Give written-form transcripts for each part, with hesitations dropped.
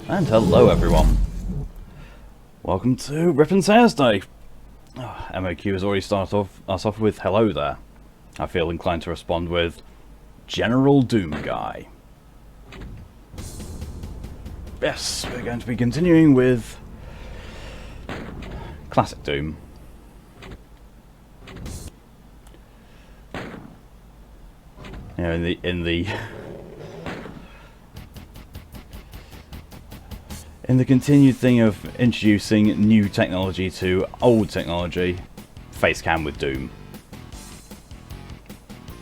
And hello everyone. Welcome to Rip and Tears Day. MOQ has already started us off with hello there. I feel inclined to respond with General Doom Guy. Yes, we're going to be continuing with Classic Doom. You know, in the continued thing of introducing new technology to old technology, Facecam with Doom.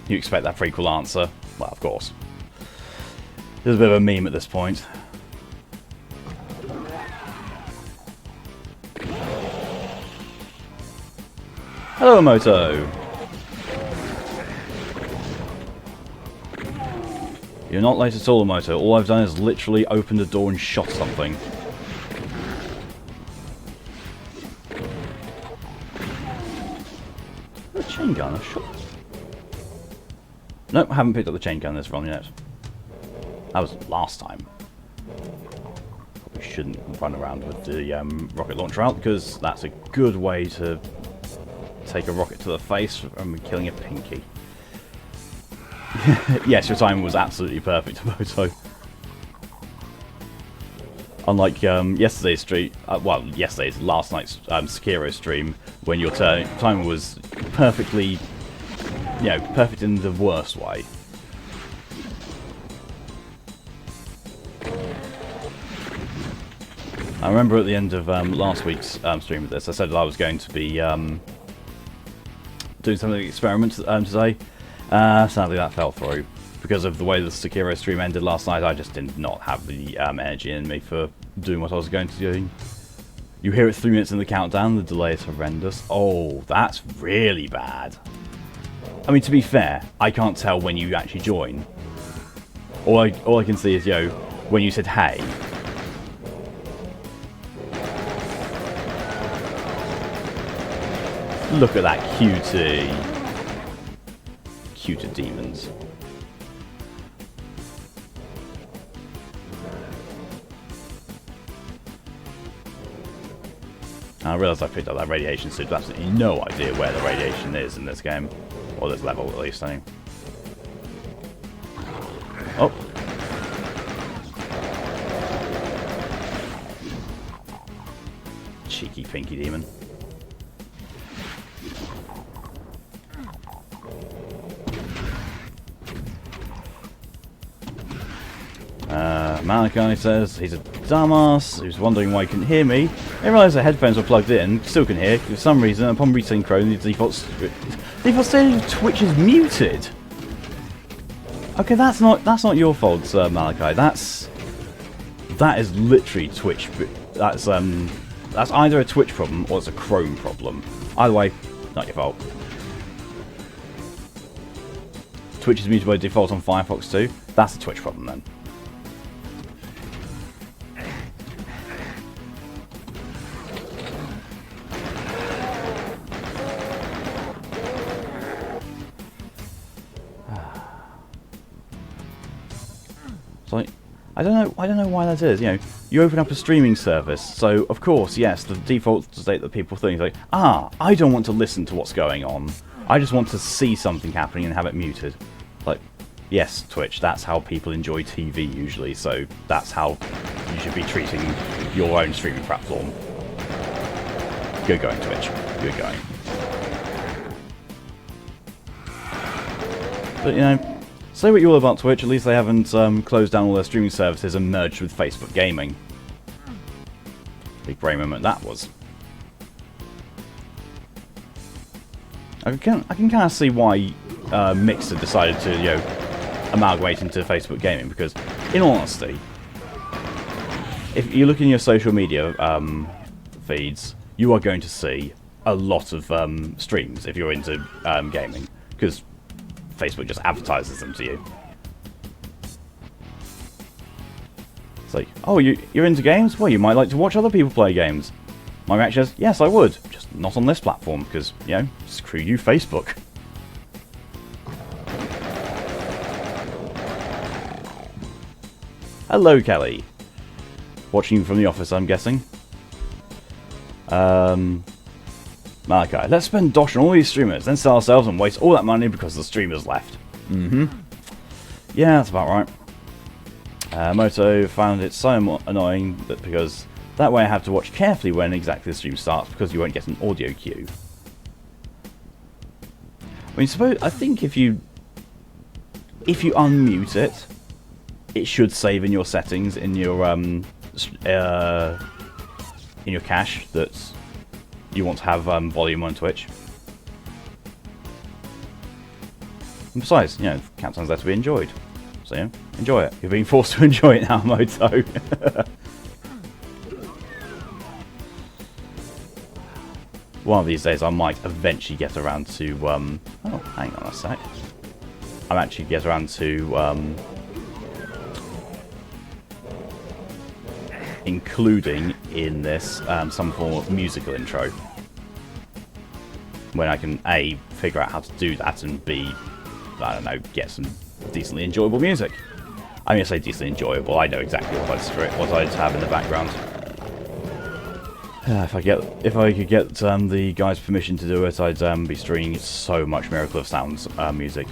You expect that prequel answer? Well, of course. There's a bit of a meme at this point. Hello, Moto! You're not late at all, Moto. All I've done is literally opened the door and shot something. A chain gun, a shot. Nope, I haven't picked up the chain gun this run yet. That was last time. Probably shouldn't run around with the rocket launcher out, because that's a good way to take a rocket to the face from killing a pinky. Yes, your timing was absolutely perfect, Moto. Unlike yesterday's stream, last night's Sekiro stream, when your timing was perfectly, perfect in the worst way. I remember at the end of last week's stream with this, I said that I was going to be doing something experiment today. Sadly that fell through. Because of the way the Sekiro stream ended last night, I just did not have the energy in me for doing what I was going to do. You hear it 3 minutes in the countdown, the delay is horrendous. Oh, that's really bad. I mean, to be fair, I can't tell when you actually join. All I can see is, when you said hey. Look at that cutie. Cuter demons. I realised I picked up that radiation suit, but absolutely no idea where the radiation is in this game. Or this level, at least, I think. Oh. Cheeky pinky demon. Malachi says he's a dumbass who's wondering why he couldn't hear me. I realised the headphones were plugged in, still can hear. For some reason, upon resynchroning, the default state of Twitch is muted. Okay, that's not your fault, Malachi. That is literally Twitch. That's either a Twitch problem or it's a Chrome problem. Either way, not your fault. Twitch is muted by default on Firefox too. That's a Twitch problem then. I don't know why that is. You open up a streaming service, so of course, yes, the default state that people think is like, I don't want to listen to what's going on. I just want to see something happening and have it muted. Like, yes, Twitch, that's how people enjoy TV usually, so that's how you should be treating your own streaming platform. Good going, Twitch. Good going. But, say what you will about Twitch, at least they haven't closed down all their streaming services and merged with Facebook Gaming. Big brain moment that was. I can kind of see why Mixer decided to, amalgamate into Facebook Gaming, because, in all honesty, if you look in your social media feeds, you are going to see a lot of streams if you're into gaming, because Facebook just advertises them to you. It's like, oh, you're into games? Well, you might like to watch other people play games. My reaction is, yes, I would. Just not on this platform, because, screw you, Facebook. Hello, Kelly. watching from the office, I'm guessing. Okay, let's spend dosh on all these streamers, then sell ourselves and waste all that money because the streamers left. Yeah, that's about right. Moto found it so annoying that because that way I have to watch carefully when exactly the stream starts because you won't get an audio cue. I think if you unmute it, it should save in your settings in your cache that you want to have volume on Twitch. And besides, you know, Countdown's there to be enjoyed. So, yeah, enjoy it. You're being forced to enjoy it now, Moto. One of these days I might eventually get around to, oh, hang on a sec. I'll actually get around to, including in this some form of musical intro. When I can, A, figure out how to do that, and B, I don't know, get some decently enjoyable music. I'm going to say decently enjoyable, I know exactly what I'd have in the background. If I could get the guys' permission to do it, I'd be streaming so much Miracle of Sounds music.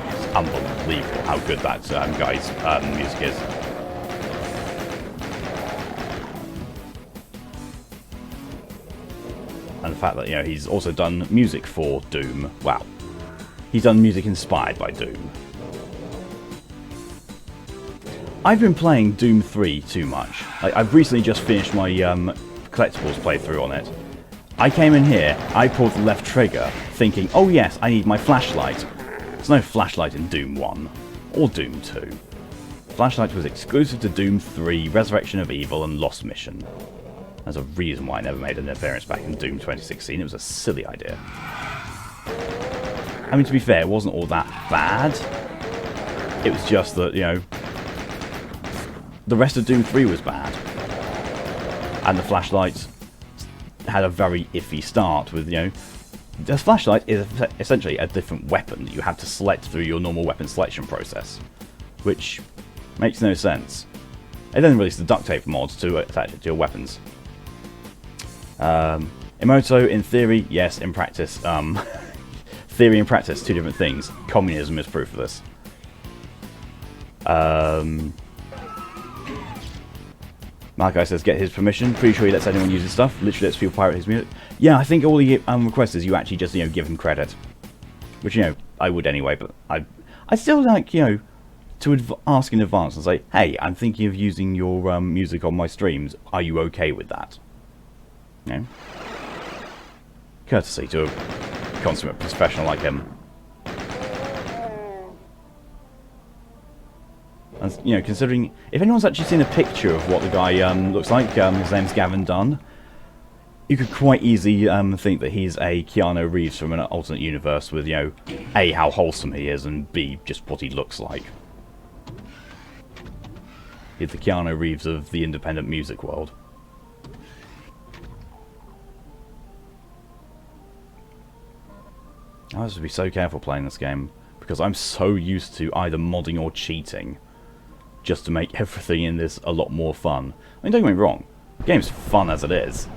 It's unbelievable how good that guy's music is. And the fact that, you know, he's also done music for Doom. Wow. He's done music inspired by Doom. I've been playing Doom 3 too much. I've recently just finished my collectibles playthrough on it. I came in here, I pulled the left trigger, thinking, oh yes, I need my flashlight. There's no flashlight in Doom 1, or Doom 2. Flashlight was exclusive to Doom 3, Resurrection of Evil, and Lost Mission. There's a reason why I never made an appearance back in Doom 2016, it was a silly idea. I mean, to be fair, it wasn't all that bad. It was just that, you know, the rest of Doom 3 was bad. And the flashlight had a very iffy start with, you know, the flashlight is essentially a different weapon that you have to select through your normal weapon selection process, which makes no sense. It then released the duct tape mod to attach it to your weapons. Emoto, in theory, yes, in practice, theory and practice, two different things. Communism is proof of this. Malachi says, get his permission. Pretty sure he lets anyone use his stuff. Literally lets people pirate his music. Yeah, I think all he requests is you actually just, you know, give him credit. Which, you know, I would anyway, but I still like, you know, to ask in advance and say, hey, I'm thinking of using your music on my streams. Are you okay with that? You know? Courtesy to a consummate professional like him. And, you know, considering, if anyone's actually seen a picture of what the guy looks like, his name's Gavin Dunn, you could quite easily think that he's a Keanu Reeves from an alternate universe with, you know, A, how wholesome he is, and B, just what he looks like. He's the Keanu Reeves of the independent music world. I have to be so careful playing this game, because I'm so used to either modding or cheating, just to make everything in this a lot more fun. I mean, don't get me wrong, the game's fun as it is.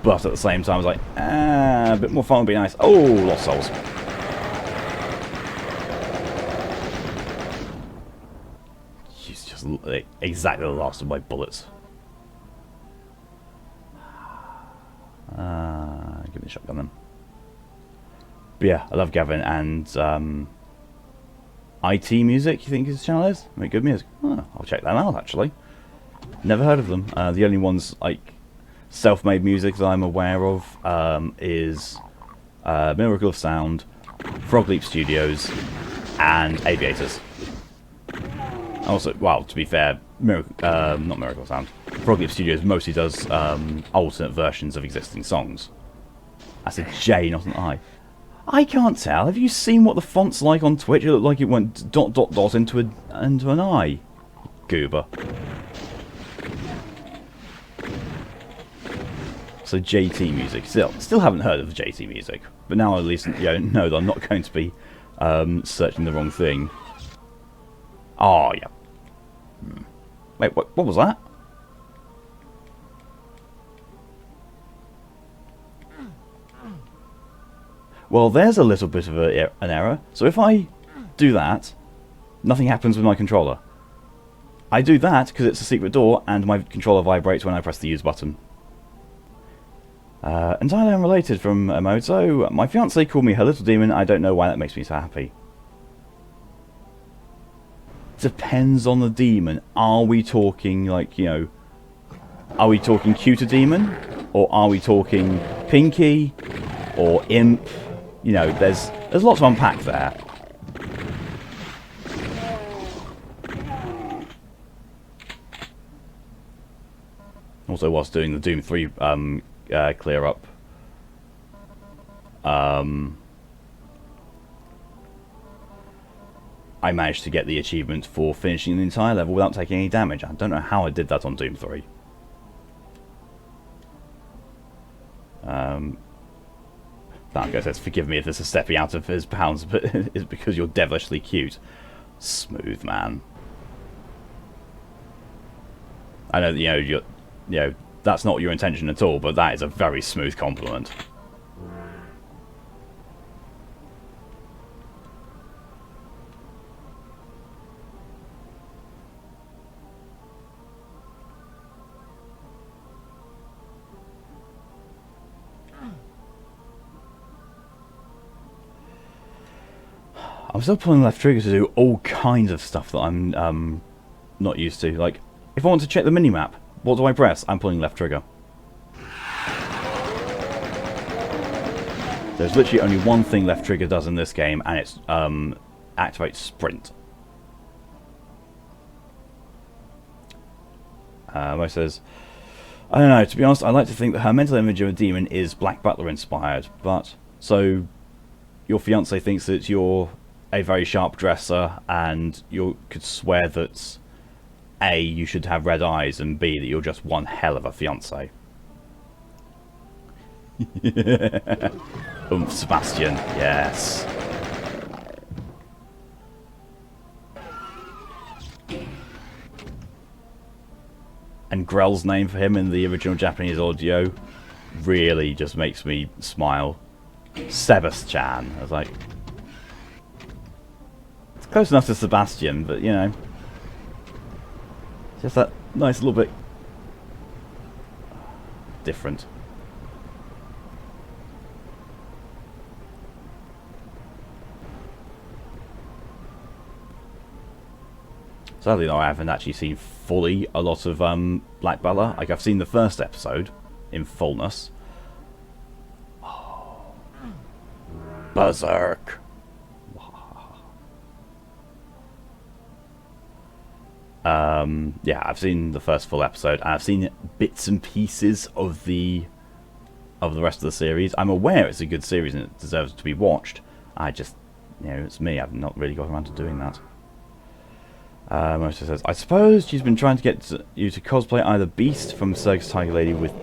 But at the same time, I was like, a bit more fun would be nice. Oh, Lost Souls. He's just exactly the last of my bullets. Give me a shotgun then. But yeah, I love Gavin, and IT Music, you think his channel is? Make good music. Oh, I'll check that out, actually. Never heard of them. The only ones, like, self-made music that I'm aware of is Miracle of Sound, Frog Leap Studios, and Aviators. Also, well, to be fair, not Miracle of Sound. Frog Leap Studios mostly does alternate versions of existing songs. That's a J, not an I. I can't tell. Have you seen what the font's like on Twitch? It looked like it went ... into an I. Goober. So JT Music. Still haven't heard of JT Music, but now at least, you know that I'm not going to be searching the wrong thing. Oh yeah. Wait, what was that? Well, there's a little bit of an error. So if I do that, nothing happens with my controller. I do that because it's a secret door and my controller vibrates when I press the use button. Entirely unrelated from Emoto, my fiancée called me her little demon. I don't know why that makes me so happy. Depends on the demon. Are we talking like, you know, are we talking cuter demon? Or are we talking pinky? Or imp? You know, there's lots to unpack there. Also, whilst doing the Doom 3 clear up, I managed to get the achievement for finishing the entire level without taking any damage. I don't know how I did that on Doom 3. That guy says, forgive me if this is stepping out of his bounds, but it's because you're devilishly cute. Smooth, man. I know that, you know, that's not your intention at all, but that is a very smooth compliment. I'm still pulling left trigger to do all kinds of stuff that I'm not used to. Like, if I want to check the minimap, what do I press? I'm pulling left trigger. There's literally only one thing left trigger does in this game, and it's activate sprint. Mo says, I don't know, to be honest, I like to think that her mental image of a demon is Black Butler inspired, but so your fiancé thinks that you're a very sharp dresser, and you could swear that A, you should have red eyes, and B, that you're just one hell of a fiancé. Sebastian, yes. And Grell's name for him in the original Japanese audio really just makes me smile. Sebas-chan. I was like, it's close enough to Sebastian, but you know, just that nice little bit different. Sadly though, I haven't actually seen fully a lot of Black Butler. Like, I've seen the first episode in fullness. Oh. Berserk. Yeah, I've seen the first full episode, and I've seen bits and pieces of the rest of the series. I'm aware it's a good series and it deserves to be watched. I just, you know, it's me. I've not really got around to doing that. Moster says, I suppose she's been trying to get you to cosplay either Beast from Circus Tiger Lady with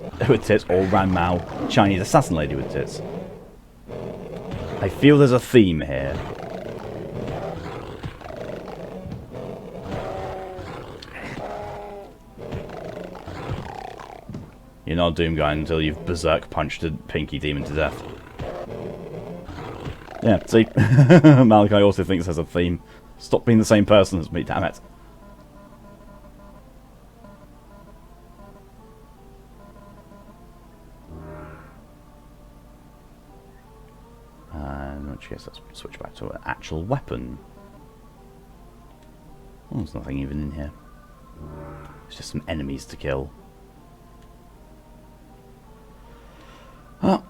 tits or Ran Mao, Chinese Assassin Lady with tits. I feel there's a theme here. You're not a Doom guy until you've berserk punched a pinky demon to death. Yeah, see? Malachi also thinks there's a theme. Stop being the same person as me, damn it. And in which case, let's switch back to an actual weapon. Oh, there's nothing even in here. It's just some enemies to kill. Oh.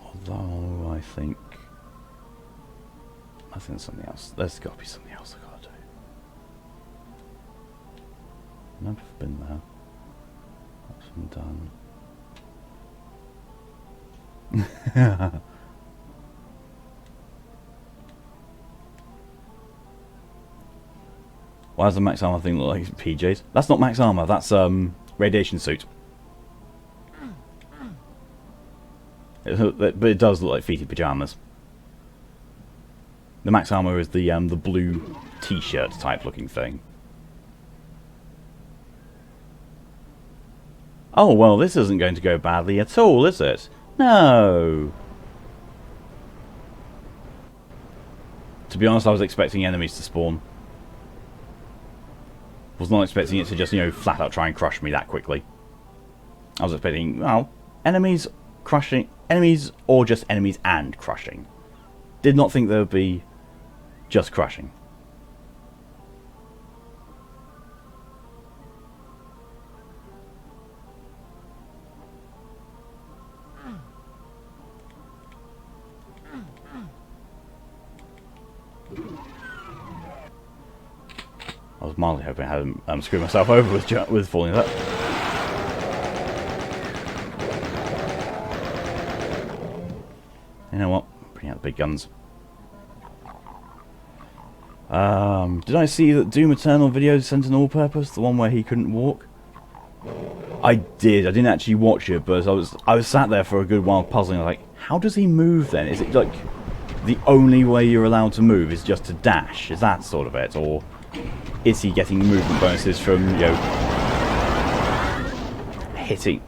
Although I think something else. There's got to be something else I gotta do. Never been there. That's been done. Why does the Max Armor thing look like PJs? That's not Max Armor. That's radiation suit. But it does look like feety pajamas. The max armor is the blue t-shirt type looking thing. Oh, well, this isn't going to go badly at all, is it? No! To be honest, I was expecting enemies to spawn. Was not expecting it to just, you know, flat out try and crush me that quickly. I was expecting, well, enemies crushing... Enemies or just enemies and crushing. Did not think there would be just crushing. I was mildly hoping I hadn't screwed myself over with falling that. You know what? Bring out the big guns. Did I see that Doom Eternal video sent an all-purpose? The one where he couldn't walk? I did. I didn't actually watch it, but I was sat there for a good while puzzling. I was like, how does he move then? Is it like the only way you're allowed to move is just to dash? Is that sort of it? Or is he getting movement bonuses from, you know, hitting,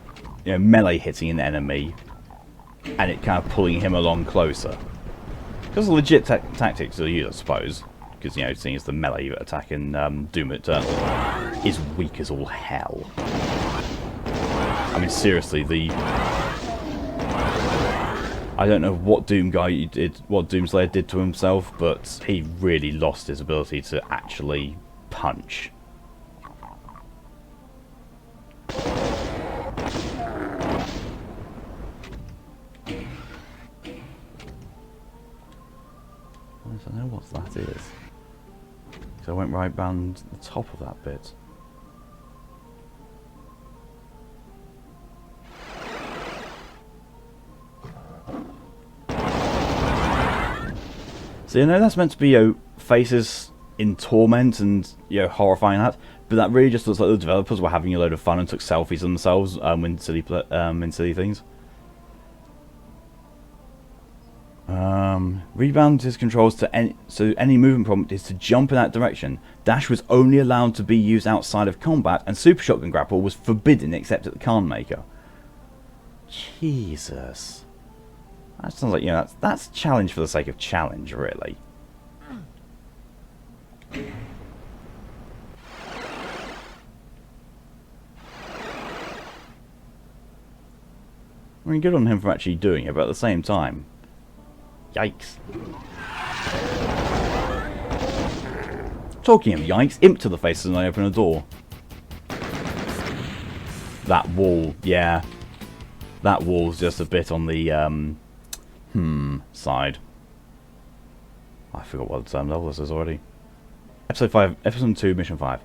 you know, melee hitting an enemy, and it kind of pulling him along closer? Because the legit tactics are used, I suppose. Because, you know, seeing as the melee attack in Doom Eternal is weak as all hell. I mean, seriously, I don't know what Doomslayer did to himself, but he really lost his ability to actually punch. I don't know what that is. So I went right round the top of that bit. So, you know, that's meant to be, you know, faces in torment and, you know, horrifying that, but that really just looks like the developers were having a load of fun and took selfies of themselves in silly things. Rebound his controls to any movement prompt is to jump in that direction. Dash was only allowed to be used outside of combat, and Super Shotgun Grapple was forbidden except at the Khan Maker. Jesus. That sounds like, you know, that's challenge for the sake of challenge, really. I mean, good on him for actually doing it, but at the same time, yikes. Talking of yikes, imp to the face as I open a door. That wall, yeah. That wall's just a bit on the, side. I forgot what level this is already. Episode 2, Mission 5.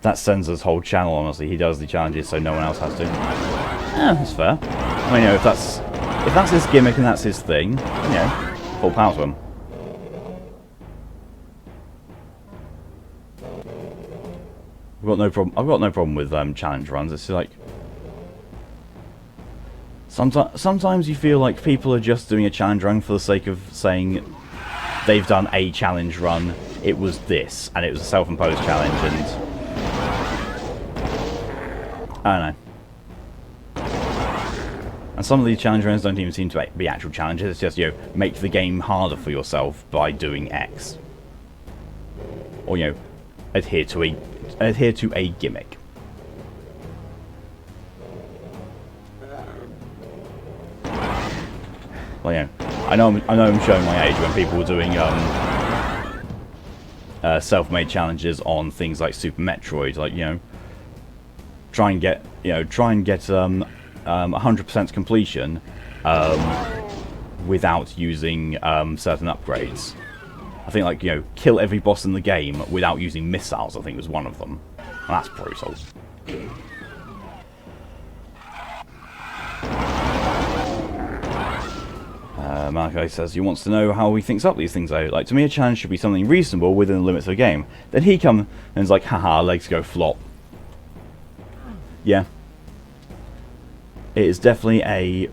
That Sensor's whole channel, honestly. He does the challenges so no one else has to. Yeah, that's fair. I mean, you know, if that's his gimmick and that's his thing, you know, full power to him. I've got no problem with challenge runs. It's like sometimes you feel like people are just doing a challenge run for the sake of saying they've done a challenge run. It was this, and it was a self-imposed challenge, and I don't know. And some of these challenge runs don't even seem to be actual challenges. It's just, you know, make the game harder for yourself by doing X, or, you know, adhere to a gimmick. Well, you know, I know I'm showing my age when people were doing self-made challenges on things like Super Metroid, like, you know, try and get 100% completion without using certain upgrades. I think, like, you know, kill every boss in the game without using missiles, I think was one of them. And that's brutal. Malachi says he wants to know how he thinks up these things though. Like, to me a challenge should be something reasonable within the limits of the game. Then he comes and is like, haha, legs go flop. Yeah. It is definitely a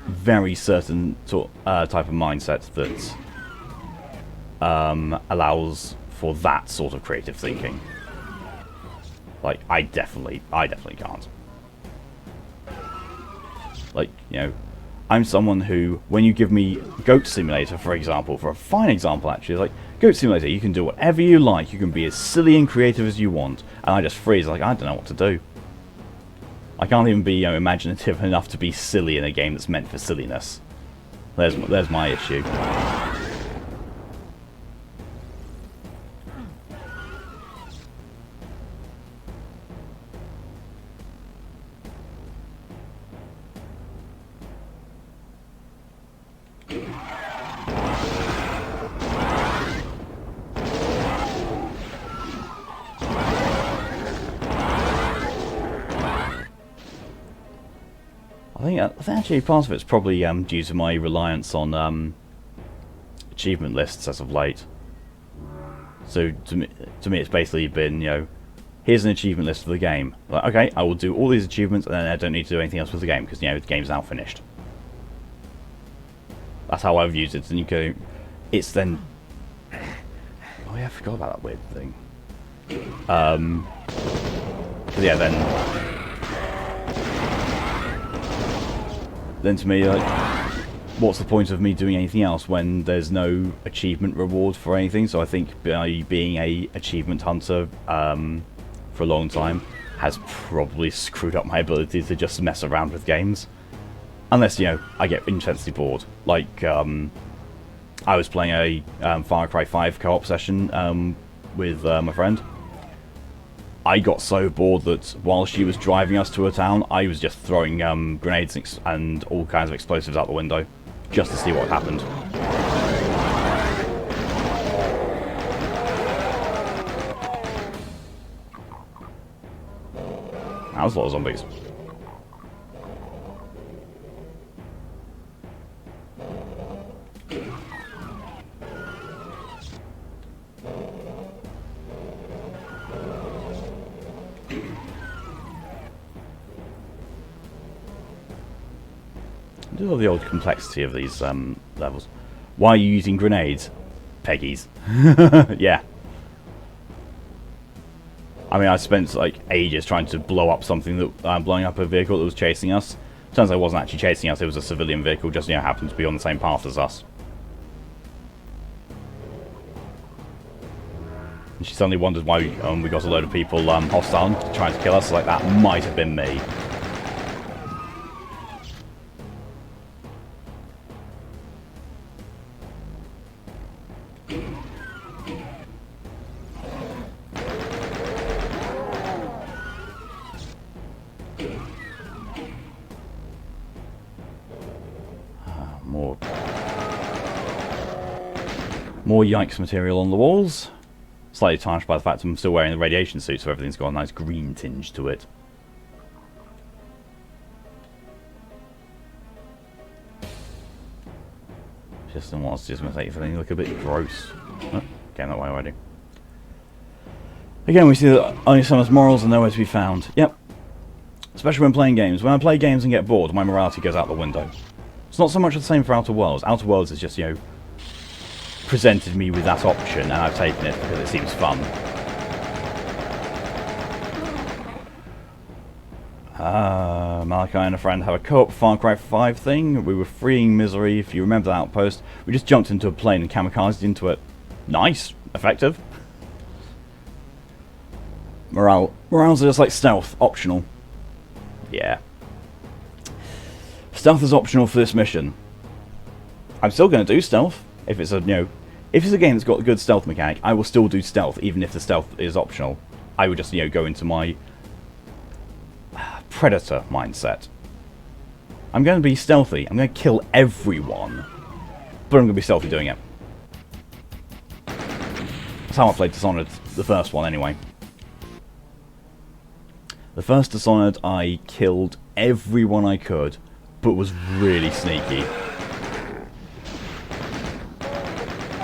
very certain type of mindset that allows for that sort of creative thinking. Like, I definitely can't. Like, you know, I'm someone who, when you give me Goat Simulator, for example, for a fine example actually, like, Goat Simulator, you can do whatever you like, you can be as silly and creative as you want, and I just freeze, like, I don't know what to do. I can't even be, you know, imaginative enough to be silly in a game that's meant for silliness. There's my issue. I think actually part of it's probably due to my reliance on achievement lists as of late. So to me it's basically been, you know, here's an achievement list for the game. Like, okay, I will do all these achievements and then I don't need to do anything else with the game because, you know, the game's now finished. That's how I've used it. And you go, it's then... Oh yeah, I forgot about that weird thing. Yeah, then to me, like, what's the point of me doing anything else when there's no achievement reward for anything? So I think by being a achievement hunter for a long time has probably screwed up my ability to just mess around with games. Unless, you know, I get intensely bored. Like, I was playing a Far Cry 5 co-op session with my friend. I got so bored that while she was driving us to a town, I was just throwing grenades and all kinds of explosives out the window, just to see what happened. That was a lot of zombies. I do love the old complexity of these levels. Why are you using grenades? Peggies. Yeah. I mean, I spent like ages trying to blow up something that blowing up a vehicle that was chasing us. Turns out it wasn't actually chasing us; it was a civilian vehicle, just, you know, happened to be on the same path as us. And she suddenly wondered why we got a load of people hostile trying to kill us. Like, that might have been me. More yikes material on the walls. Slightly tarnished by the fact I'm still wearing the radiation suit, so everything's got a nice green tinge to it. Just wants to make everything look a bit gross. Oh, came that way already. Again, we see that only Summer's morals are nowhere to be found. Yep. Especially when playing games. When I play games and get bored, my morality goes out the window. It's not so much the same for Outer Worlds. Outer Worlds is just, you know, presented me with that option and I've taken it because it seems fun. Malachi and a friend have a co-op Far Cry 5 thing. We were freeing Misery, if you remember the outpost. We just jumped into a plane and kamikazed into it. Nice. Effective. Morales are just like stealth. Optional. Yeah. Stealth is optional for this mission. I'm still going to do stealth. If it's a, you know, if it's a game that's got a good stealth mechanic, I will still do stealth, even if the stealth is optional. I would just, you know, go into my Predator mindset. I'm going to be stealthy. I'm going to kill everyone, but I'm going to be stealthy doing it. That's how I played Dishonored, the first one anyway. The first Dishonored, I killed everyone I could, but was really sneaky.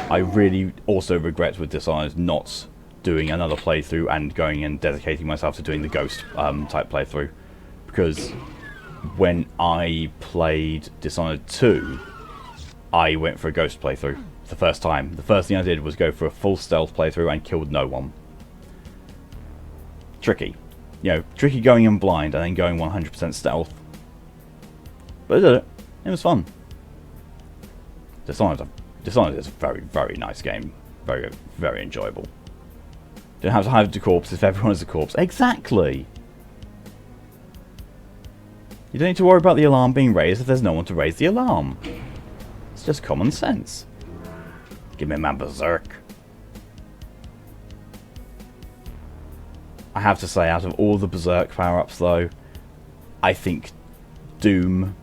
I really also regret with Dishonored not doing another playthrough and going and dedicating myself to doing the Ghost type playthrough. Because when I played Dishonored 2, I went for a ghost playthrough the first time. The first thing I did was go for a full stealth playthrough and killed no one. Tricky. You know, tricky going in blind and then going 100% stealth. But I did it. It was fun. Dishonored is a very, very nice game. Very, very enjoyable. Don't have to hide the corpse if everyone is a corpse. Exactly! You don't need to worry about the alarm being raised if there's no one to raise the alarm. It's just common sense. Give me my berserk. I have to say, out of all the berserk power-ups though, I think Doom...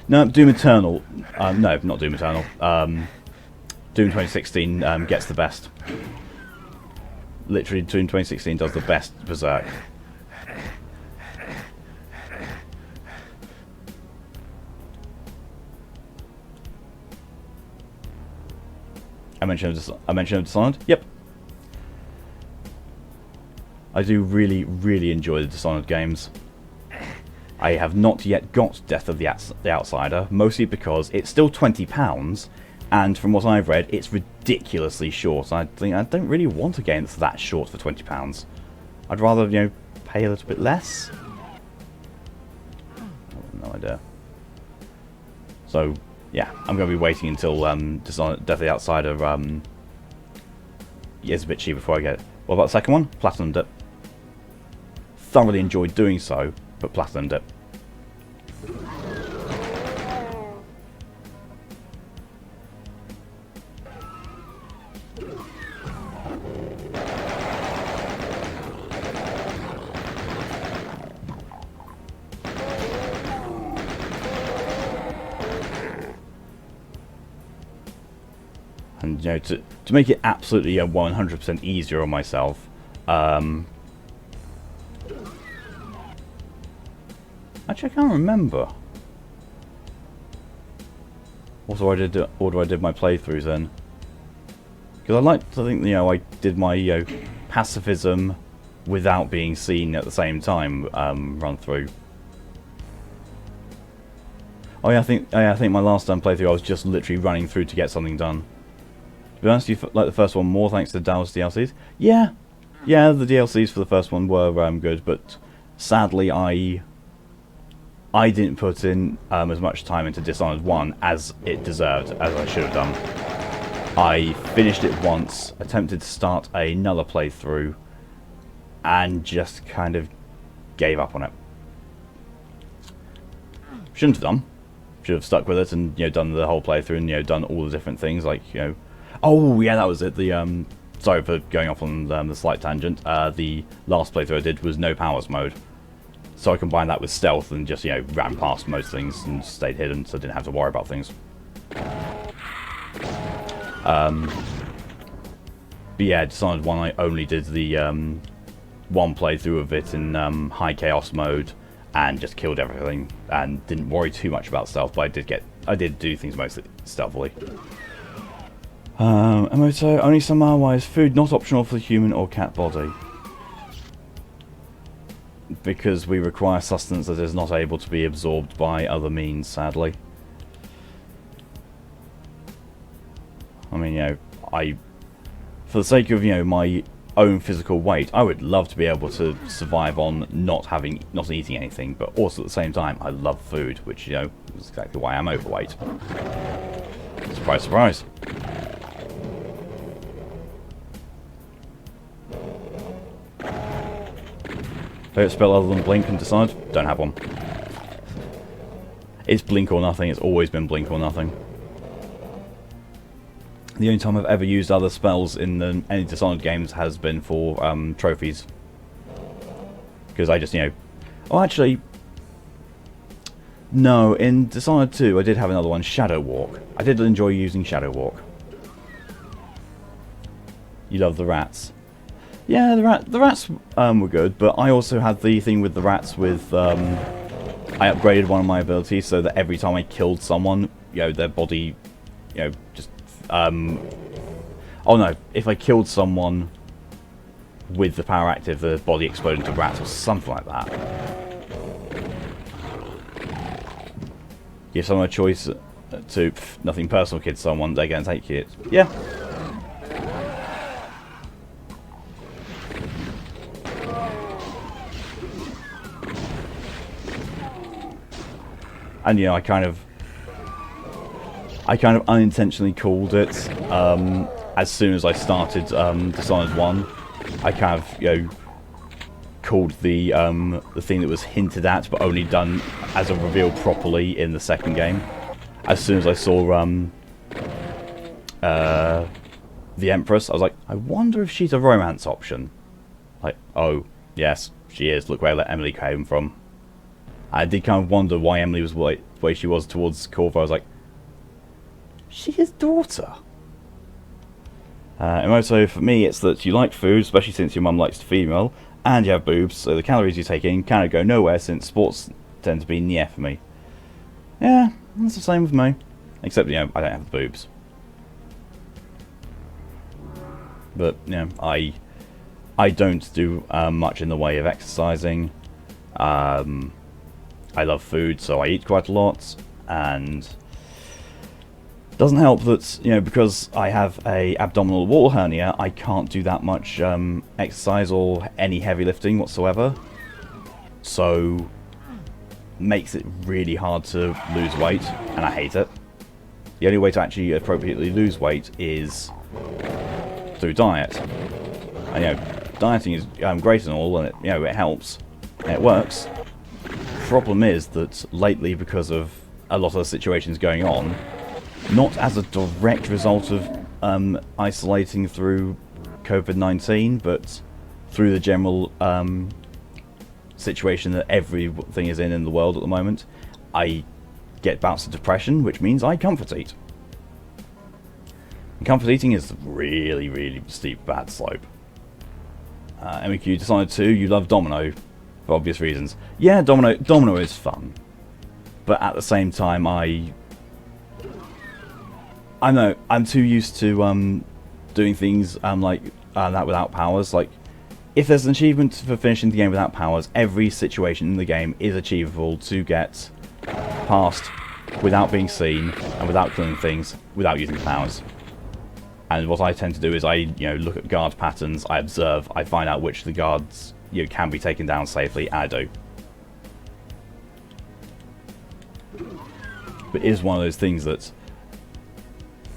No, Doom Eternal. No, not Doom Eternal. Doom 2016 gets the best. Literally, Doom 2016 does the best berserk. I mentioned Dishonored. Yep. I do really, really enjoy the Dishonored games. I have not yet got Death of the Outsider, mostly because it's still £20, and from what I've read, it's ridiculously short. I think I don't really want a game that's that short for £20. I'd rather, you know, pay a little bit less. I have no idea. So, yeah, I'm going to be waiting until Dishonored, Death of the Outsider is a bit cheaper before I get it. What about the second one? Platinumed it. Thoroughly enjoyed doing so, but platinumed it. And you know, to make it absolutely 100% easier on myself, actually, I can't remember. What order I did my playthroughs in? Because I like to think, you know, I did my pacifism without being seen at the same time run through. Oh yeah, I think my last playthrough I was just literally running through to get something done. To be honest, you like the first one more thanks to Dallas DLCs. Yeah, the DLCs for the first one were good, but sadly I didn't put in as much time into Dishonored 1 as it deserved, as I should have done. I finished it once, attempted to start another playthrough, and just kind of gave up on it. Shouldn't have done. Should have stuck with it and, you know, done the whole playthrough and, you know, done all the different things, like, you know... Oh, yeah, that was it. The, sorry for going off on the slight tangent. The last playthrough I did was no powers mode. So I combined that with stealth and just, you know, ran past most things and stayed hidden, so I didn't have to worry about things. But yeah, Dishonored 1, I only did the one playthrough of it in high chaos mode and just killed everything and didn't worry too much about stealth, but I did do things mostly stealthily. Emoto, only some wise food not optional for the human or cat body. Because we require sustenance that is not able to be absorbed by other means, sadly. I mean, you know, for the sake of, you know, my own physical weight, I would love to be able to survive on not eating anything, but also at the same time, I love food, which, you know, is exactly why I'm overweight. Surprise, surprise. Favorite spell other than Blink and Decide? Don't have one. It's Blink or nothing. It's always been Blink or nothing. The only time I've ever used other spells in any Dishonored games has been for trophies. Because I just, you know... Oh, actually... No, in Dishonored 2 I did have another one, Shadow Walk. I did enjoy using Shadow Walk. You love the rats. Yeah, the rats were good, but I also had the thing with the rats with... I upgraded one of my abilities so that every time I killed someone, you know, their body, you know, just... oh no, if I killed someone with the power active, the body exploded into rats or something like that. Give someone a choice to nothing personal, kid. Someone they're going to take it. Yeah. And you know, I kind of unintentionally called it as soon as I started Dishonored 1. I kind of, you know, called the thing that was hinted at, but only done as a reveal properly in the second game. As soon as I saw the Empress, I was like, I wonder if she's a romance option. Like, oh yes, she is. Look where Emily came from. I did kind of wonder why Emily was the way she was towards Corvo. I was like, she is daughter. And also for me, it's that you like food, especially since your mum likes to feed well, and you have boobs, so the calories you take in kind of go nowhere since sports tend to be yeah for me. Yeah, that's the same with me. Except, you know, I don't have the boobs. But, you know, I don't do much in the way of exercising. I love food, so I eat quite a lot, and it doesn't help that, you know, because I have a abdominal wall hernia, I can't do that much exercise or any heavy lifting whatsoever. So, makes it really hard to lose weight, and I hate it. The only way to actually appropriately lose weight is through diet. And, you know, dieting is great and all, and it, you know, it helps, and it works. Problem is that lately, because of a lot of the situations going on, not as a direct result of isolating through COVID-19, but through the general situation that everything is in the world at the moment, I get bouts of depression, which means I comfort eat. And comfort eating is really, really steep, bad slope. MEQ decided to, you love Domino. For obvious reasons. Yeah, Domino is fun, but at the same time, I know I'm too used to doing things like that without powers. Like, if there's an achievement for finishing the game without powers, every situation in the game is achievable to get past without being seen and without killing things, without using powers. And what I tend to do is I, you know, look at guard patterns, I observe, I find out which of the guards, you know, can be taken down safely, and I do. But it is one of those things that,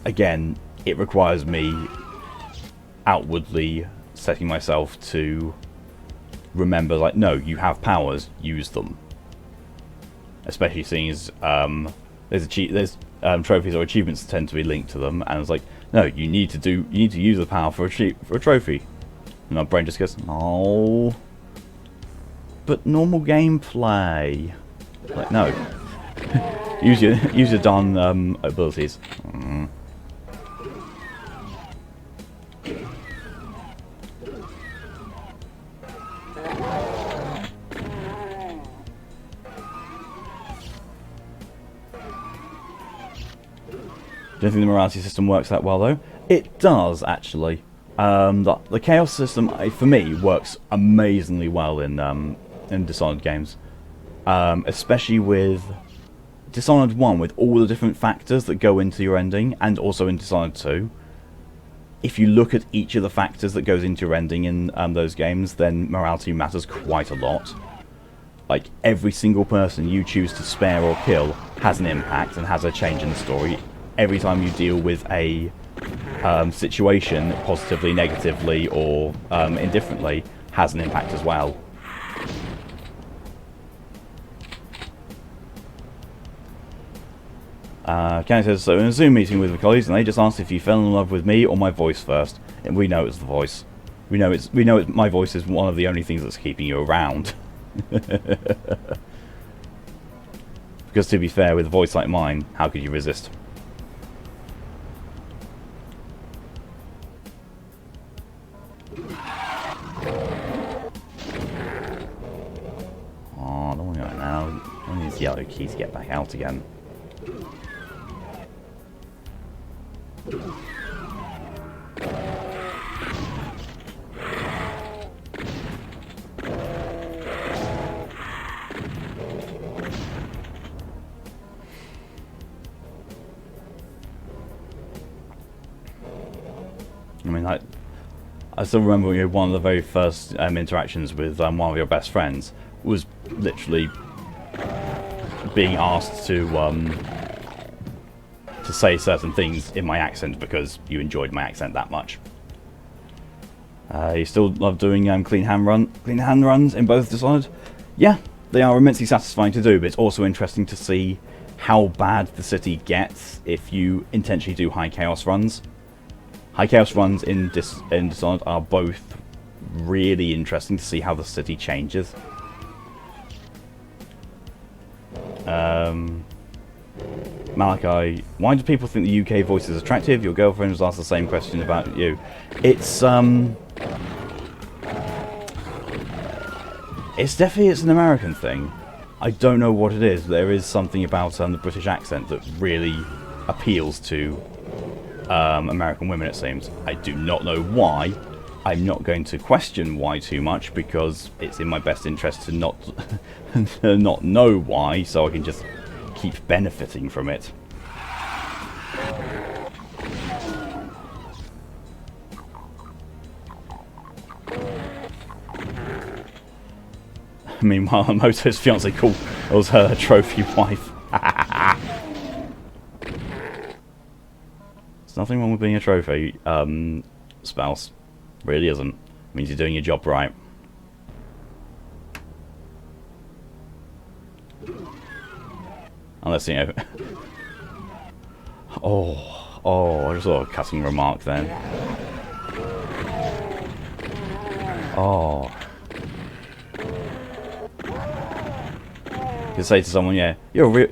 again, it requires me outwardly setting myself to remember, like, no, you have powers, use them. Especially seeing as there's trophies or achievements that tend to be linked to them, and it's like, no, you need to use the power for a trophy. And my brain just goes, no. But normal gameplay. Like, no. use your darn abilities. Don't think the morality system works that well, though. It does, actually. The chaos system, for me, works amazingly well in Dishonored games. Especially with Dishonored 1, with all the different factors that go into your ending, and also in Dishonored 2. If you look at each of the factors that goes into your ending in those games, then morality matters quite a lot. Like, every single person you choose to spare or kill has an impact and has a change in the story. Every time you deal with a situation, positively, negatively, or indifferently, has an impact as well. Kenny says, so in a Zoom meeting with my colleagues, and they just asked if you fell in love with me or my voice first. And we know it's the voice. We know my voice is one of the only things that's keeping you around. Because to be fair, with a voice like mine, how could you resist? Oh, I don't want to go now. I need this yellow key to get back out again. mean, I still remember, you know, one of the very first interactions with one of your best friends was literally being asked to say certain things in my accent because you enjoyed my accent that much. You still love doing clean hand runs in both Dishonored? Yeah, they are immensely satisfying to do, but it's also interesting to see how bad the city gets if you intentionally do high chaos runs. High chaos runs in Dishonored are both really interesting to see how the city changes. Malachi, why do people think the UK voice is attractive? Your girlfriend was asked the same question about you. It's definitely an American thing. I don't know what it is. There is something about the British accent that really appeals to American women, it seems. I do not know why. I'm not going to question why too much because it's in my best interest to not to not know why, so I can just keep benefiting from it. Meanwhile, Moto's fiance calls her a trophy wife. There's nothing wrong with being a trophy spouse. Really isn't. It means you're doing your job right. Unless, you know... I just saw a cutting remark then. You could say to someone, yeah, you're a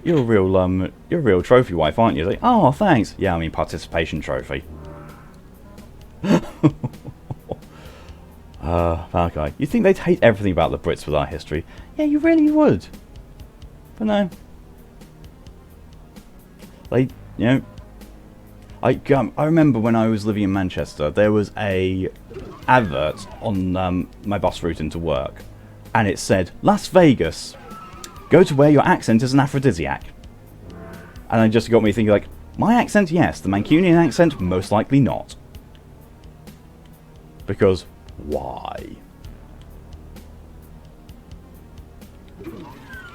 real trophy wife, aren't you? Like, oh, thanks. Yeah, I mean participation trophy. Malachi, you think they'd hate everything about the Brits with our history? Yeah, you really would. But no. Like, you know, I remember when I was living in Manchester, there was a advert on my bus route into work, and it said, Las Vegas, go to where your accent is an aphrodisiac. And it just got me thinking, like, my accent, yes. The Mancunian accent, most likely not. Because, why?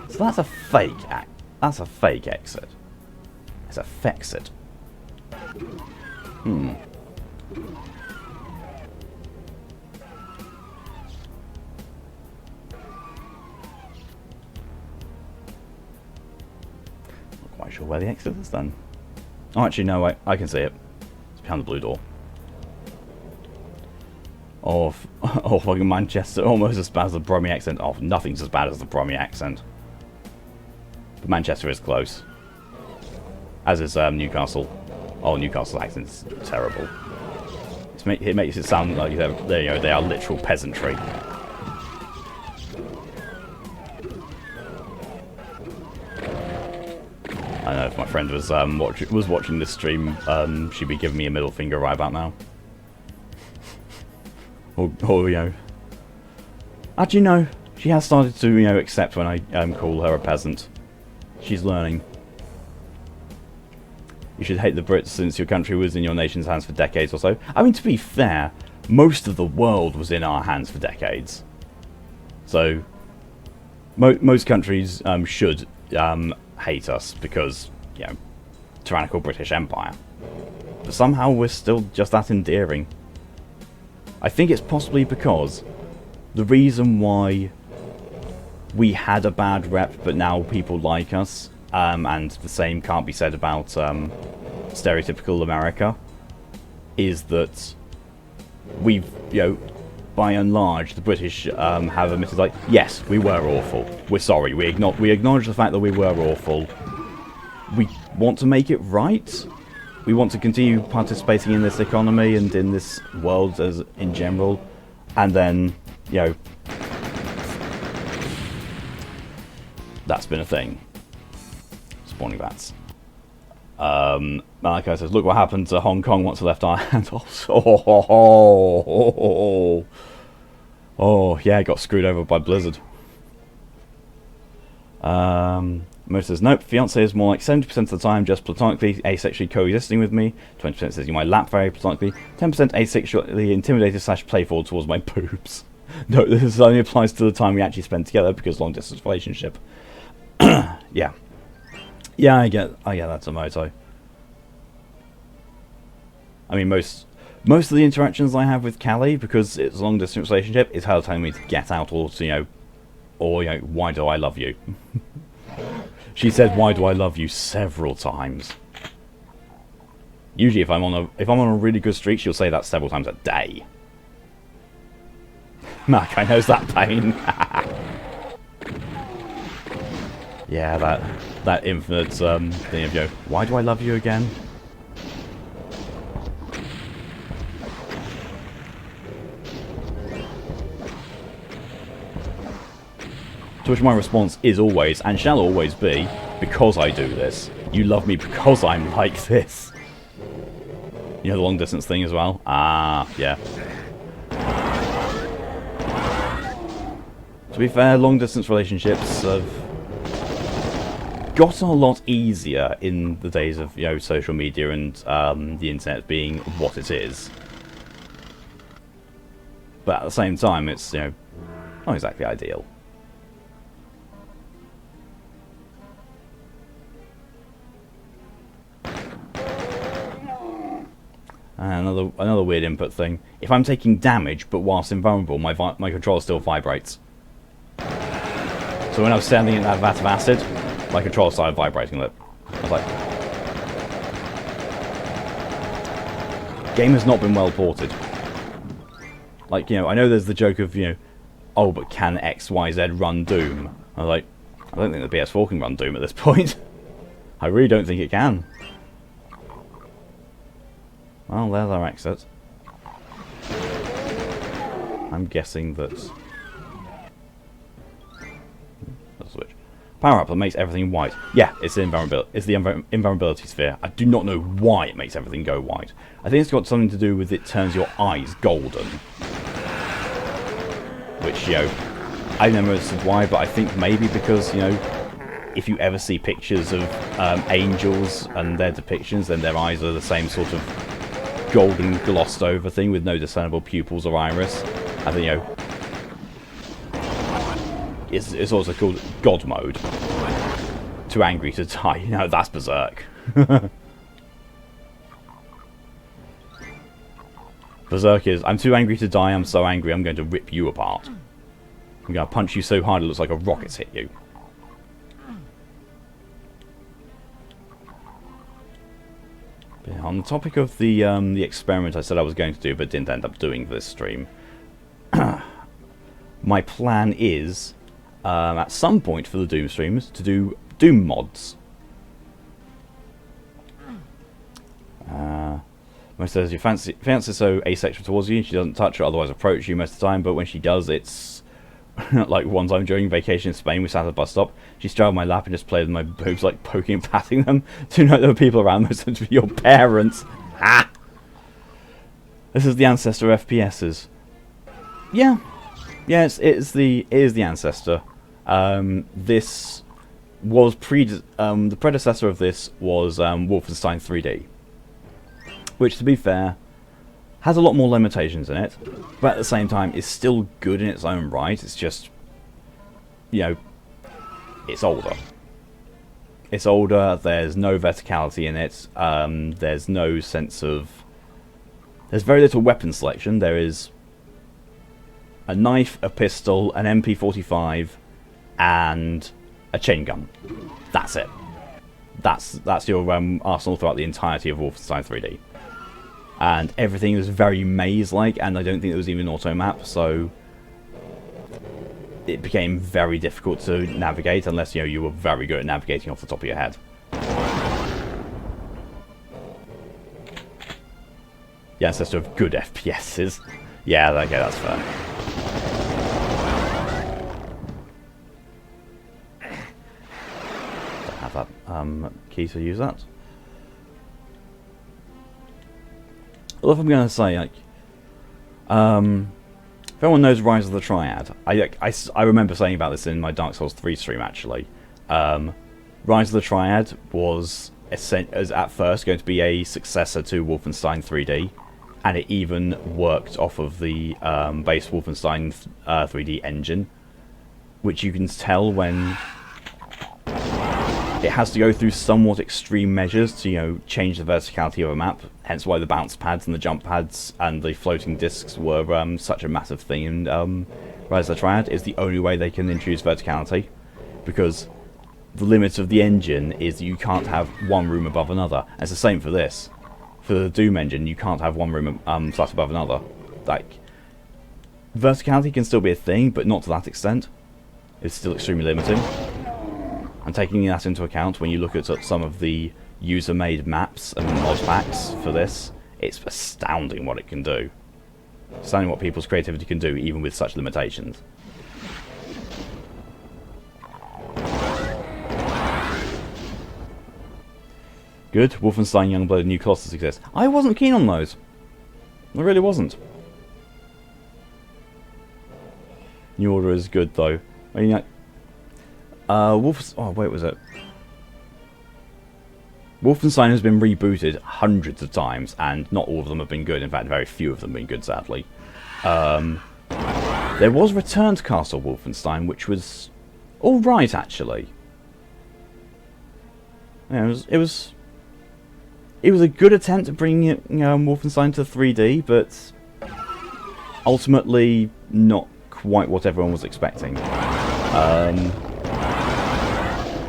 So that's a fake that's a fake exit. It's a fexit. Not quite sure where the exit is then. Oh, actually, no, wait, I can see it. It's behind the blue door. Oh, fucking Manchester, almost as bad as the Brummy accent. Oh, nothing's as bad as the Brummy accent. But Manchester is close. As is Newcastle. Oh, Newcastle accent's terrible. It makes it sound like they are literal peasantry. I know if my friend was watching this stream, she'd be giving me a middle finger right about now. Or you know, actually no, she has started to, you know, accept when I call her a peasant. She's learning. You should hate the Brits since your country was in your nation's hands for decades or so. I mean, to be fair, most of the world was in our hands for decades. So, most countries should hate us because, you know, tyrannical British Empire. But somehow we're still just that endearing. I think it's possibly because the reason why we had a bad rep but now people like us, and the same can't be said about stereotypical America, is that we've, you know, by and large, the British have admitted, like, yes, we were awful. We're sorry. We acknowledge the fact that we were awful. We want to make it right. We want to continue participating in this economy and in this world as in general. And then, you know, that's been a thing. Spawning bats. Malachi says, look what happened to Hong Kong once it left our hands. Oh, yeah, got screwed over by Blizzard. Mo says, nope, fiance is more like 70% of the time just platonically, asexually coexisting with me. 20% says you might lap very platonically. 10% asexually intimidated / playful towards my boobs. No, this only applies to the time we actually spend together because long distance relationship. Yeah. Yeah, I get that, Tomoto. I mean, most of the interactions I have with Callie, because it's a long distance relationship, is her telling me to get out or to, why do I love you? She said, "Why do I love you?" several times. Usually, if I'm on a really good streak, she'll say that several times a day. Mac, I knows that pain. Yeah, that infinite thing of why do I love you again? To which my response is always, and shall always be, because I do this. You love me because I'm like this. You know the long distance thing as well? Ah, yeah. To be fair, long distance relationships have gotten a lot easier in the days of social media and the internet being what it is. But at the same time, it's not exactly ideal. And another weird input thing. If I'm taking damage, but whilst invulnerable, my controller still vibrates. So when I was standing in that vat of acid, my controller started vibrating a little. I was like... Game has not been well ported. Like, I know there's the joke of, oh, but can XYZ run Doom? I was like, I don't think the PS4 can run Doom at this point. I really don't think it can. Well, there's our exit. I'm guessing that... Let's switch. Power up that makes everything white. Yeah, it's the invulnerability sphere. I do not know why it makes everything go white. I think it's got something to do with it turns your eyes golden. Which, I never understood why, but I think maybe because, if you ever see pictures of angels and their depictions, then their eyes are the same sort of golden glossed over thing with no discernible pupils or iris. I think, it's also called God mode. Too angry to die. That's berserk. Berserk is, I'm too angry to die, I'm so angry I'm going to rip you apart. I'm going to punch you so hard it looks like a rocket's hit you. On the topic of the experiment I said I was going to do but didn't end up doing for this stream, my plan is, at some point for the Doom streams, to do Doom mods. Most says your fiance is so asexual towards you, she doesn't touch or otherwise approach you most of the time, but when she does, it's like one time during vacation in Spain, we sat at a bus stop, she straddled my lap and just played with my boobs, like poking and patting them. To know there were people around, most of them to be your parents. Ha! This is the ancestor of FPSs. Yeah. Yes, it is the ancestor. This was the predecessor of this was Wolfenstein 3D. Which, to be fair, has a lot more limitations in it, but at the same time is still good in its own right. It's just, it's older. It's older, there's no verticality in it, there's no sense of... There's very little weapon selection. There is a knife, a pistol, an MP45, and a chain gun. That's it. That's your arsenal throughout the entirety of Wolfenstein 3D. And everything was very maze-like, and I don't think it was even auto-map, so it became very difficult to navigate unless you were very good at navigating off the top of your head. The ancestor of good FPSs. Yeah, okay, that's fair. Don't have that key to use that. Well, if I'm going to say, like, if anyone knows Rise of the Triad, I remember saying about this in my Dark Souls 3 stream, actually. Rise of the Triad was at first going to be a successor to Wolfenstein 3D, and it even worked off of the base Wolfenstein 3D engine, which you can tell when it has to go through somewhat extreme measures to, you know, change the verticality of a map, hence why the bounce pads and the jump pads and the floating discs were such a massive thing in Rise of the Triad. Is the only way they can introduce verticality, because the limit of the engine is that you can't have one room above another. And it's the same for this. For the Doom engine, you can't have one room flat above another. Like, verticality can still be a thing, but not to that extent. It's still extremely limiting. And taking that into account, when you look at some of the user-made maps and mod packs for this, it's astounding what it can do. Astounding what people's creativity can do, even with such limitations. Good. Wolfenstein Youngblood and New Colossus exist. I wasn't keen on those. I really wasn't. New Order is good, though. I mean, oh, wait, was it? Wolfenstein has been rebooted hundreds of times, and not all of them have been good. In fact, very few of them have been good, sadly. There was Return to Castle Wolfenstein, which was alright, actually. Yeah, it was a good attempt at bringing it, Wolfenstein to 3D, but ultimately not quite what everyone was expecting.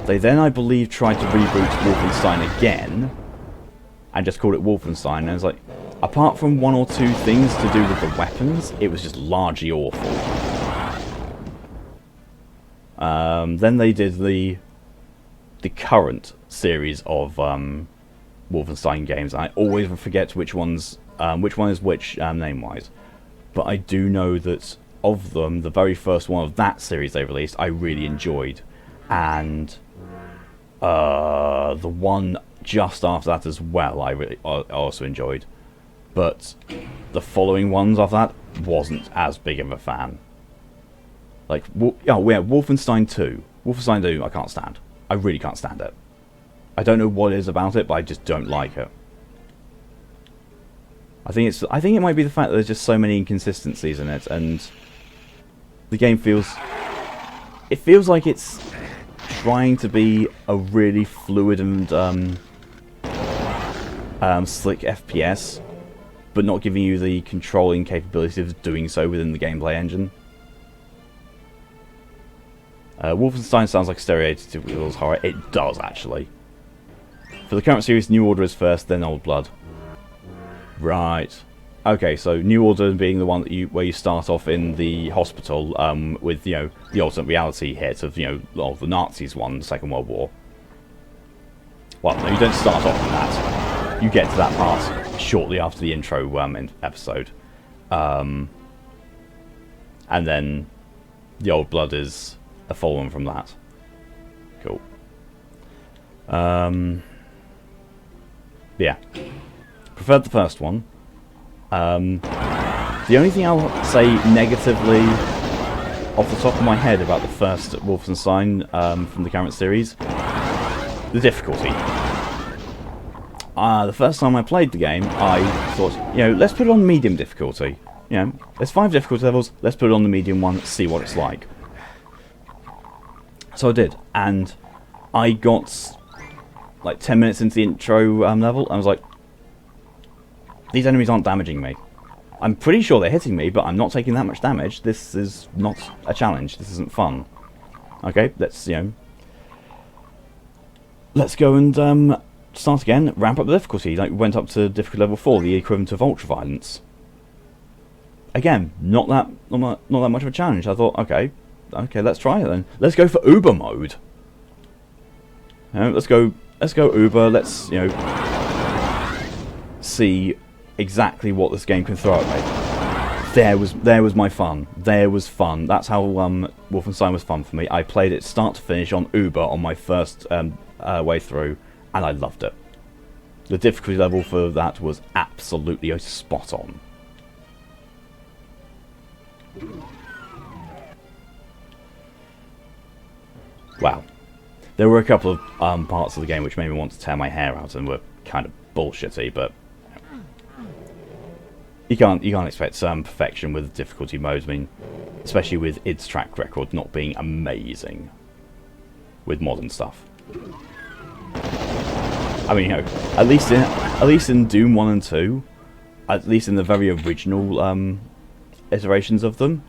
They then, I believe, tried to reboot Wolfenstein again, and just called it Wolfenstein, and it's like, apart from one or two things to do with the weapons, it was just largely awful. Then they did the current series of Wolfenstein games. I always forget which one is which name-wise, but I do know that of them, the very first one of that series they released, I really enjoyed, and the one just after that as well, I also enjoyed, but the following ones of that wasn't as big of a fan. Like, Wolfenstein 2. Wolfenstein 2, I can't stand. I really can't stand it. I don't know what it is about it, but I just don't like it. I think it might be the fact that there's just so many inconsistencies in it, and the game feels like it's trying to be a really fluid and slick FPS, but not giving you the controlling capability of doing so within the gameplay engine. Wolfenstein sounds like a stereotypical horror. It does, actually. For the current series, New Order is first, then Old Blood. Right. Okay, so New Order being the one that where you start off in the hospital with, you know, the alternate reality hit of, you know, the Nazis won the Second World War. Well, no, you don't start off in that. You get to that part shortly after the intro episode. And then the Old Blood is a follow-on from that. Cool. Yeah. Preferred the first one. The only thing I'll say negatively off the top of my head about the first Wolfenstein from the current series, the difficulty. The first time I played the game, I thought, you know, let's put it on medium difficulty. You know, there's 5 difficulty levels, let's put it on the medium one, see what it's like. So I did, and I got like 10 minutes into the intro level, and I was like, these enemies aren't damaging me. I'm pretty sure they're hitting me, but I'm not taking that much damage. This is not a challenge. This isn't fun. Okay, let's go and start again, ramp up the difficulty. Like, went up to difficulty level 4, the equivalent of ultra-violence. Again, not that much of a challenge. I thought, okay, let's try it then. Let's go for Uber mode. You know, let's go Uber. Let's, you know, see exactly what this game can throw at me. There was my fun. There was fun. That's how Wolfenstein was fun for me. I played it start to finish on Uber on my first way through, and I loved it. The difficulty level for that was absolutely spot on. Wow. There were a couple of parts of the game which made me want to tear my hair out and were kind of bullshitty, but you can't expect perfection with difficulty modes. I mean, especially with its track record not being amazing with modern stuff. I mean, you know, at least in Doom 1 and 2, at least in the very original iterations of them,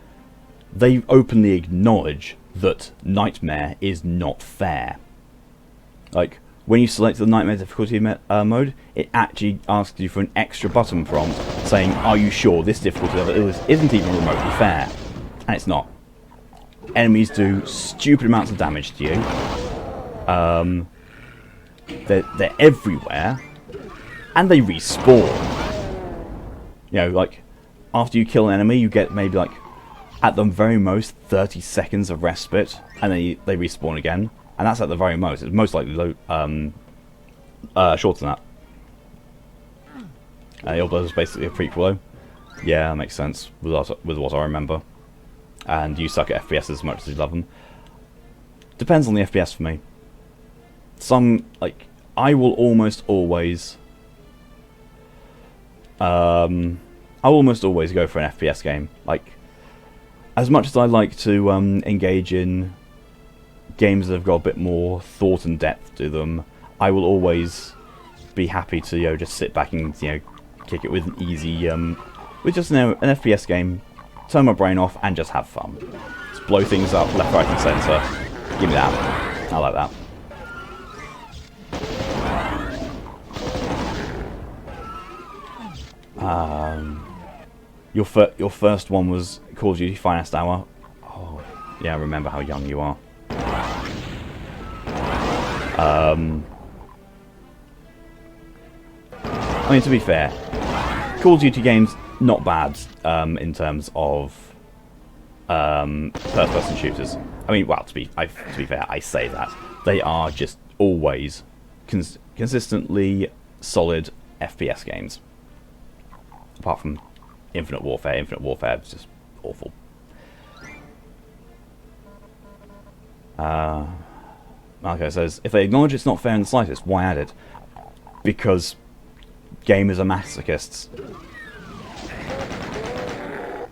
they openly acknowledge that Nightmare is not fair. Like, when you select the Nightmare difficulty mode, it actually asks you for an extra button prompt saying, are you sure this difficulty level isn't even remotely fair? And it's not. Enemies do stupid amounts of damage to you. They're everywhere, and they respawn. You know, like, after you kill an enemy, you get maybe, like, at the very most, 30 seconds of respite, and then they respawn again. And that's at the very most. It's most likely shorter than that. Illblood is basically a prequel, though. Yeah, that makes sense, with what I remember. And you suck at FPS as much as you love them. Depends on the FPS for me. Some, like, I will almost always go for an FPS game. Like, as much as I like to engage in games that have got a bit more thought and depth to them, I will always be happy to, you know, just sit back and, you know, kick it with an easy, with just, you know, an FPS game, turn my brain off and just have fun. Just blow things up left, right and centre. Give me that. I like that. Your first one was Call of Duty Finest Hour. Oh, yeah, I remember how young you are. I mean, to be fair, Call of Duty games not bad in terms of first-person shooters. I mean, well, to be fair, I say that they are just always consistently solid FPS games. Apart from Infinite Warfare. Infinite Warfare is just awful. Marco says, if they acknowledge it's not fair in the slightest, why add it? Because gamers are masochists.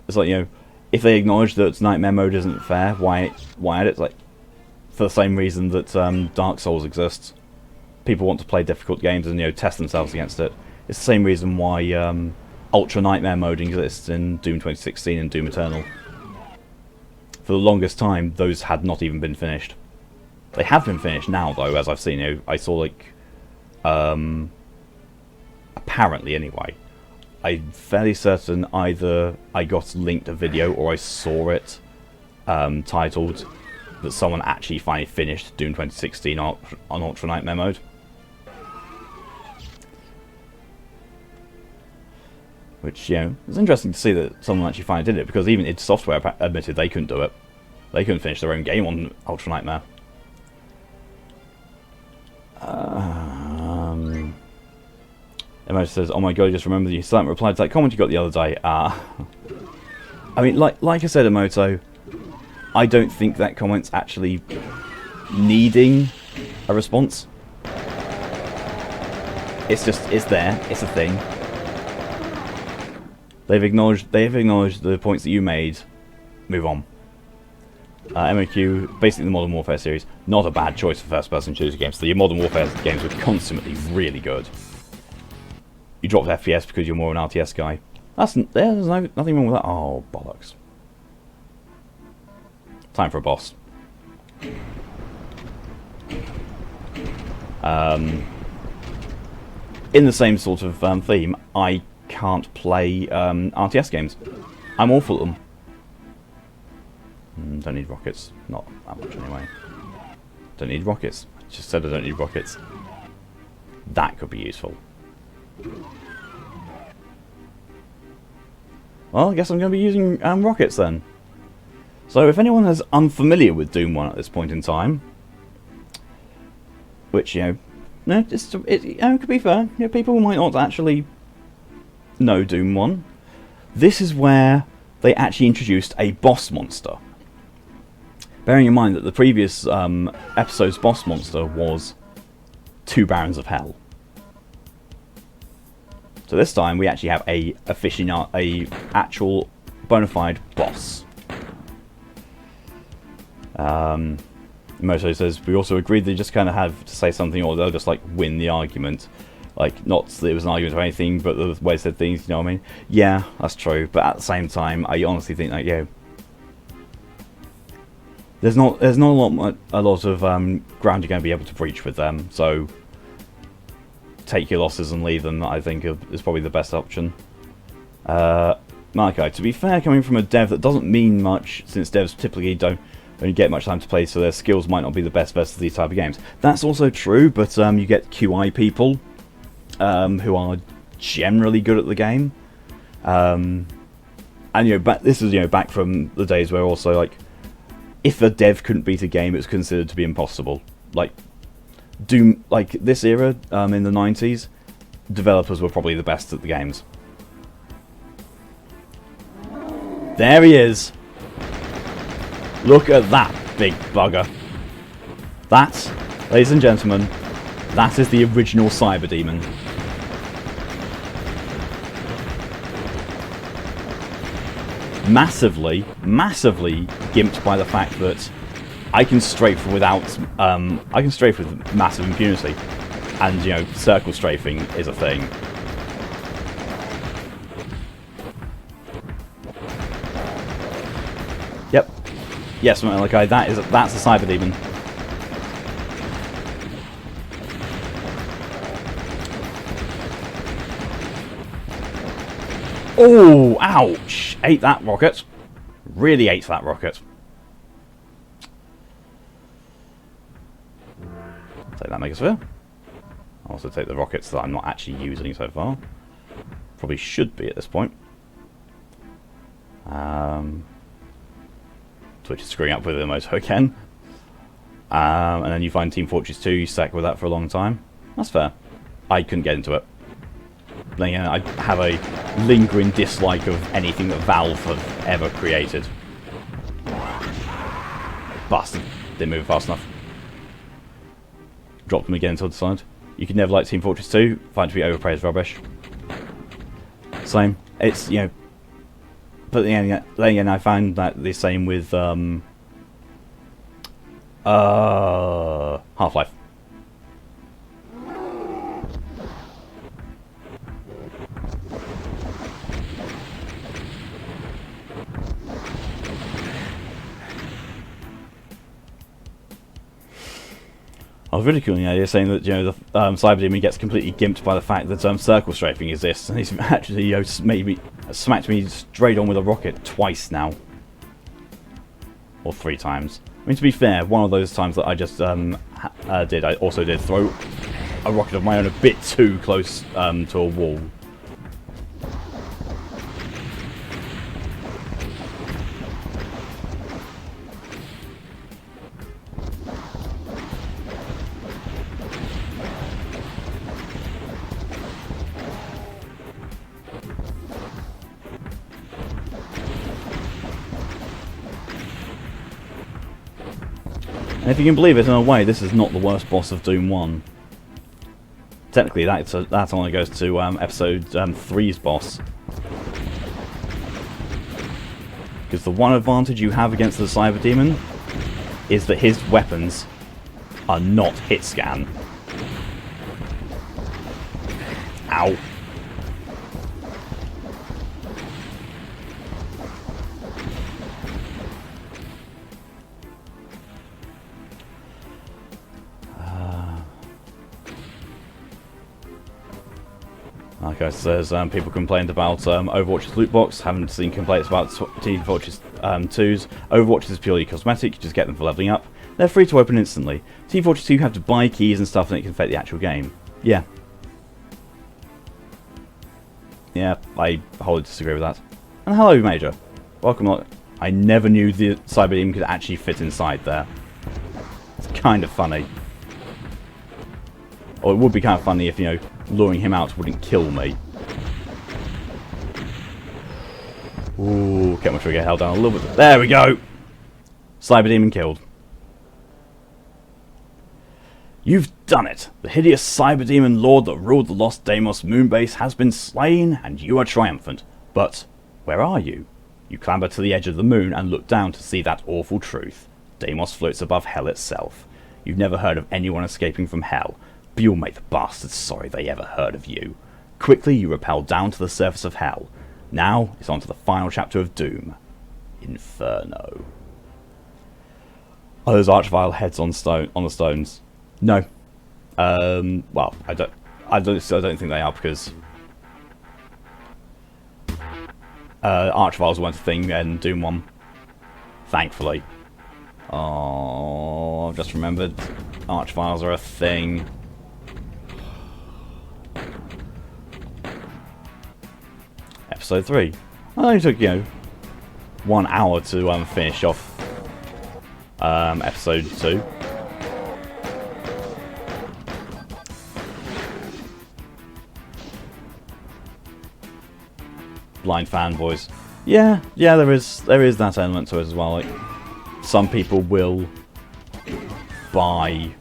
It's like, you know, if they acknowledge that Nightmare mode isn't fair, why add it? It's like, for the same reason that Dark Souls exists. People want to play difficult games and, you know, test themselves against it. It's the same reason why Ultra Nightmare mode exists in Doom 2016 and Doom Eternal. For the longest time, those had not even been finished. They have been finished now, though, as I've seen. You know, I saw, like, apparently anyway, I'm fairly certain either I got linked a video or I saw it titled that someone actually finally finished Doom 2016 on Ultra Nightmare mode. Which, you know, it's interesting to see that someone actually finally did it, because even id Software admitted they couldn't do it. They couldn't finish their own game on Ultra Nightmare. Emoji says, oh my god, I just remembered you sent replied to that comment you got the other day. I mean, like I said, Emoto, I don't think that comment's actually needing a response. It's just, it's there, it's a thing. They've acknowledged the points that you made. Move on. MOQ, basically the Modern Warfare series, not a bad choice for first-person shooter games. The Modern Warfare games were constantly really good. You dropped FPS because you're more an RTS guy. There's nothing wrong with that. Oh, bollocks. Time for a boss. In the same sort of theme, I can't play RTS games. I'm awful at them. Don't need rockets. Not that much anyway. Don't need rockets. Just said I don't need rockets. That could be useful. Well, I guess I'm going to be using rockets then. So if anyone is unfamiliar with Doom 1 at this point in time, which, you know, it could be fair. You know, people might not actually know Doom 1. This is where they actually introduced a boss monster. Bearing in mind that the previous episode's boss monster was 2 Barons of Hell. So this time we actually have a actual bona fide boss. Moto says, we also agreed they just kind of have to say something or they'll just like win the argument. Like, not that it was an argument or anything, but the way they said things, you know what I mean? Yeah, that's true, but at the same time, I honestly think that, yeah, there's not a lot of ground you're going to be able to breach with them, so take your losses and leave them, I think, is probably the best option. Malachi, to be fair, coming from a dev that doesn't mean much, since devs typically don't get much time to play, so their skills might not be the best of these type of games. That's also true, but you get QI people who are generally good at the game, and you know, this is, you know, back from the days where also, like, if a dev couldn't beat a game, it was considered to be impossible. Like Doom, like this era in the 90s, developers were probably the best at the games. There he is. Look at that big bugger. That, ladies and gentlemen, that is the original Cyberdemon. Massively gimped by the fact that I can strafe with massive impunity, and you know, circle strafing is a thing. Yep. Yes, Malachi, that's a Cyberdemon. Oh, ouch! Ate that rocket. Really ate that rocket. Take that Megasphere. I'll also take the rockets that I'm not actually using so far. Probably should be at this point. Twitch is screwing up with the motor again. And then you find Team Fortress 2, you stack with that for a long time. That's fair. I couldn't get into it. Then again, I have a lingering dislike of anything that Valve have ever created. Bastard. Didn't move fast enough. Dropped them again to the side. You can never like Team Fortress 2. Find it to be overpraised rubbish. Same. It's, you know... But then again, I found that the same with Half-Life. I was ridiculing the idea, saying that, you know, the Cyberdemon gets completely gimped by the fact that circle strafing exists, and he's actually, you know, smacked me straight on with a rocket twice now, or 3 times. I mean, to be fair, one of those times that I just I also did throw a rocket of my own a bit too close to a wall. And if you can believe it, in a way, this is not the worst boss of Doom 1. Technically, that only goes to episode 3's boss. Because the one advantage you have against the Cyberdemon is that his weapons are not hit scan. Ow. Like I says, people complained about Overwatch's loot box. Haven't seen complaints about Team Fortress 2's. Overwatch is purely cosmetic, you just get them for leveling up. They're free to open instantly. Team Fortress 2 you have to buy keys and stuff and it can affect the actual game. Yeah. Yeah, I wholly disagree with that. And hello, Major. Welcome. I never knew the Cyberdemon could actually fit inside there. It's kind of funny. Or it would be kind of funny if, you know, luring him out wouldn't kill me. Ooh, get my trigger held down a little bit. There we go! Cyberdemon killed. You've done it! The hideous Cyberdemon lord that ruled the lost Deimos moonbase has been slain, and you are triumphant. But where are you? You clamber to the edge of the moon and look down to see that awful truth. Deimos floats above hell itself. You've never heard of anyone escaping from hell, but you'll make the bastards sorry they ever heard of you. Quickly you rappel down to the surface of hell. Now it's on to the final chapter of Doom. Inferno. Are those archvile heads on the stones? No. Well, I don't think they are, because archviles weren't a thing in Doom 1. Thankfully. Oh, I've just remembered. Archviles are a thing. Episode 3. Well, it only took, 1 hour to finish off episode 2. Blind fanboys. Yeah, there is that element to it as well. Like, some people will buy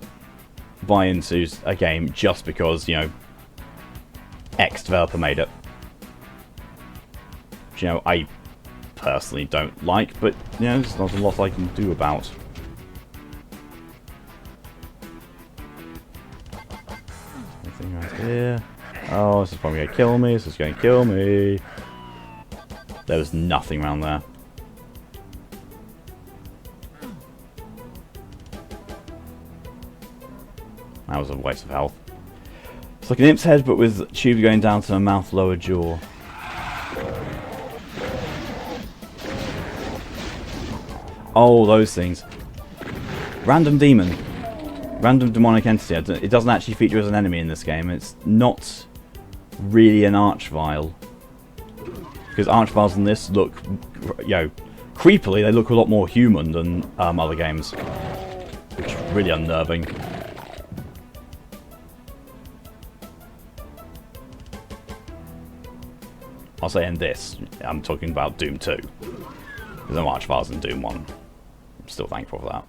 into a game just because, X developer made it. Which, I personally don't like, but there's not a lot I can do about. Anything right here? Oh, this is probably gonna kill me. This is gonna kill me. There was nothing around there. That was a waste of health. It's like an imp's head, but with tubes going down to the mouth, lower jaw. Oh, those things. Random demon. Random demonic entity. It doesn't actually feature as an enemy in this game. It's not really an archvile. Because archviles in this look, creepily, they look a lot more human than other games. Which is really unnerving. I'll say in this, I'm talking about Doom 2. There's no archviles in Doom 1. I'm still thankful for that.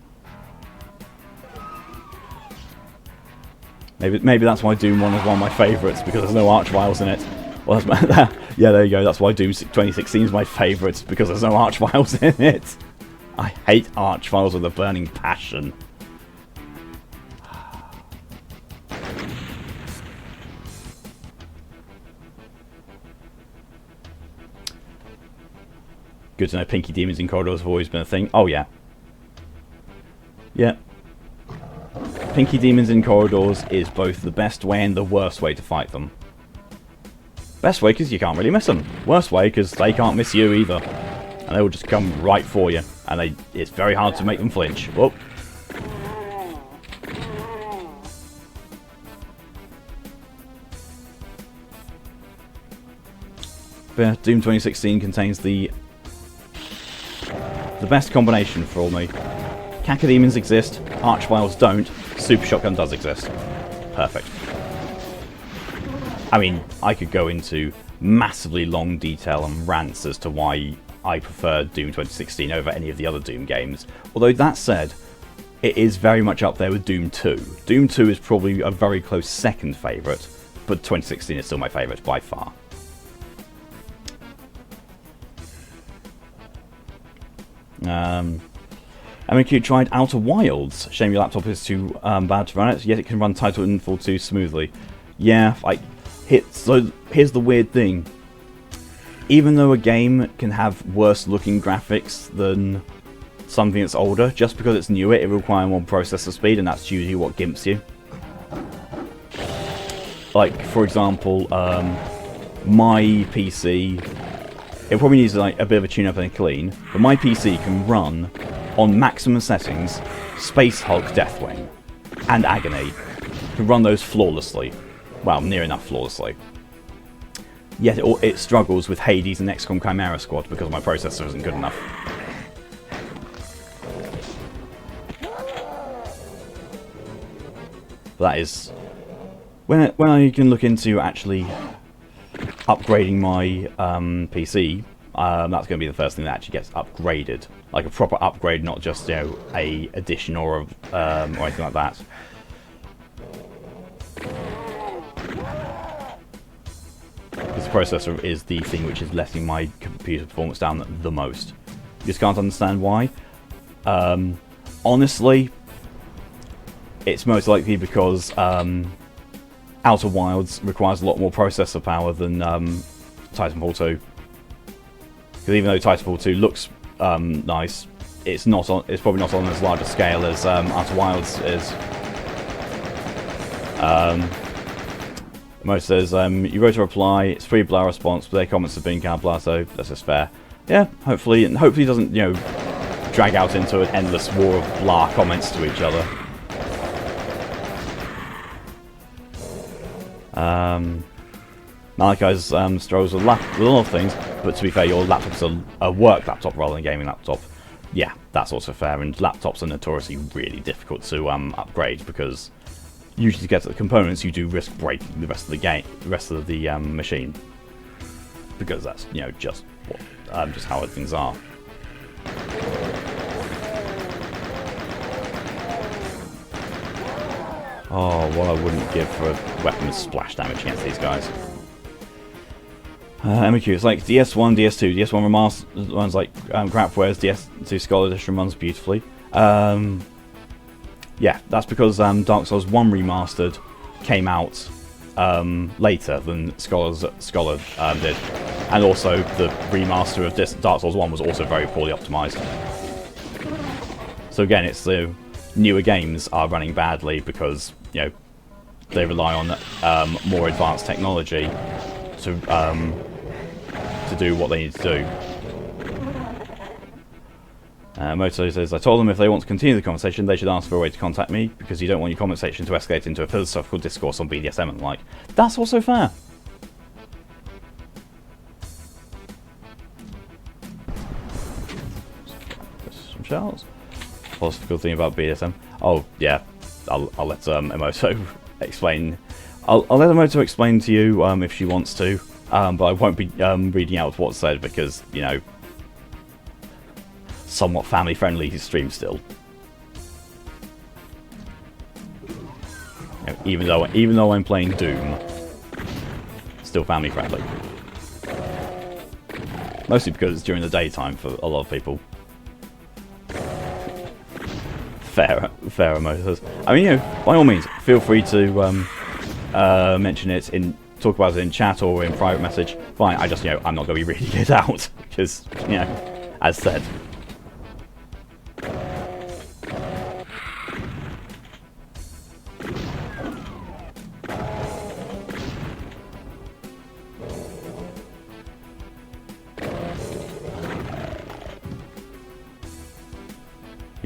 Maybe that's why Doom 1 is one of my favourites, because there's no archviles in it. Well, that's yeah, there you go. That's why Doom 2016 is my favourite, because there's no archviles in it. I hate archviles with a burning passion. Good to know pinky demons in corridors have always been a thing. Oh, yeah. Yeah. Pinky demons in corridors is both the best way and the worst way to fight them. Best way because you can't really miss them. Worst way because they can't miss you either. And they will just come right for you. And it's very hard to make them flinch. Whoop. But Doom 2016 contains the best combination for me. Cacodemons exist, archviles don't, Super Shotgun does exist. Perfect. I mean, I could go into massively long detail and rants as to why I prefer Doom 2016 over any of the other Doom games. Although that said, it is very much up there with Doom 2. Doom 2 is probably a very close second favourite, but 2016 is still my favourite by far. MQ tried Outer Wilds. Shame your laptop is too bad to run it, yet it can run Titanfall 2 smoothly. Yeah, so here's the weird thing. Even though a game can have worse looking graphics than something that's older, just because it's newer, it requires more processor speed, and that's usually what gimps you. Like, for example, my PC, it probably needs a bit of a tune-up and a clean, but my PC can run, on maximum settings, Space Hulk Deathwing and Agony. Can run those flawlessly. Well, near enough flawlessly. Yet it struggles with Hades and XCOM Chimera Squad because my processor isn't good enough. That is... When I can look into actually upgrading my PC, that's going to be the first thing that actually gets upgraded, like a proper upgrade, not just a addition or anything like that. Because the processor is the thing which is letting my computer performance down the most. You just can't understand why. Honestly, it's most likely because Outer Wilds requires a lot more processor power than Titanfall 2. Because even though Titanfall 2 looks nice, it's probably not on as large a scale as Outer Wilds is. Mo says, you wrote a reply, it's free blah response, but their comments have been kind of blah, so that's just fair. Yeah, hopefully it doesn't, drag out into an endless war of blah comments to each other. Malachi's struggles with a lot of things, but to be fair, your laptop's a work laptop rather than a gaming laptop. Yeah, that's also fair, and laptops are notoriously really difficult to upgrade, because usually to get to the components you do risk breaking the rest of the machine, because that's just how things are. Oh, what I wouldn't give for a weapon with splash damage against these guys. MQ, it's like DS1, DS2. DS1 remastered runs like crap, whereas DS2 Scholar Edition runs beautifully. Yeah, that's because Dark Souls 1 Remastered came out later than Scholar did. And also, the remaster of Dark Souls 1 was also very poorly optimized. So again, it's the newer games are running badly because, they rely on more advanced technology to do what they need to do. Moto says, I told them if they want to continue the conversation, they should ask for a way to contact me, because you don't want your comment section to escalate into a philosophical discourse on BDSM and the like. That's also fair. Some shouts. Philosophical thing about BDSM. Oh, yeah. I'll let Emoto explain. I'll let Emoto explain to you if she wants to, but I won't be reading out what's said because, somewhat family-friendly stream still. Even though I'm playing Doom, still family-friendly. Mostly because it's during the daytime for a lot of people. Fair Moses. I mean, by all means, feel free to mention it talk about it in chat or in private message. Fine. I just, I'm not going to be reading it out because, as said.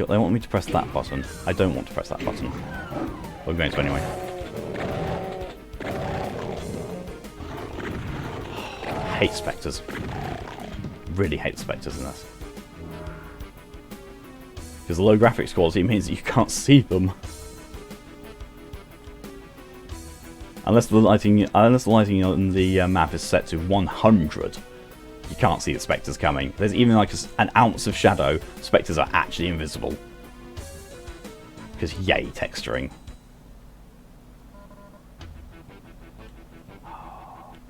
They want me to press that button. I don't want to press that button. We're going to anyway. I hate spectres. Really hate spectres in this. Because the low graphics quality means that you can't see them. Unless the lighting on the map is set to 100. You can't see the spectres coming. There's even like an ounce of shadow. Spectres are actually invisible. Because yay, texturing.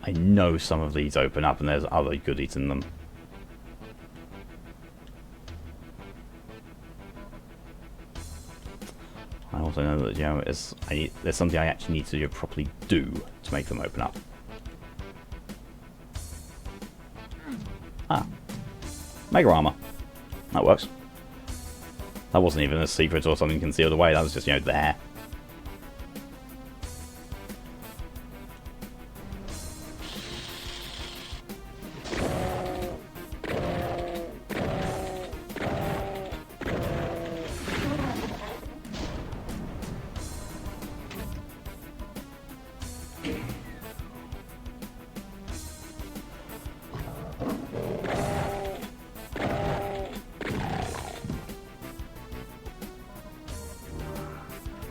I know some of these open up and there's other goodies in them. I also know that there's something I actually need to properly do to make them open up. Ah. Mega armor. That works. That wasn't even a secret or something concealed away, that was just, there.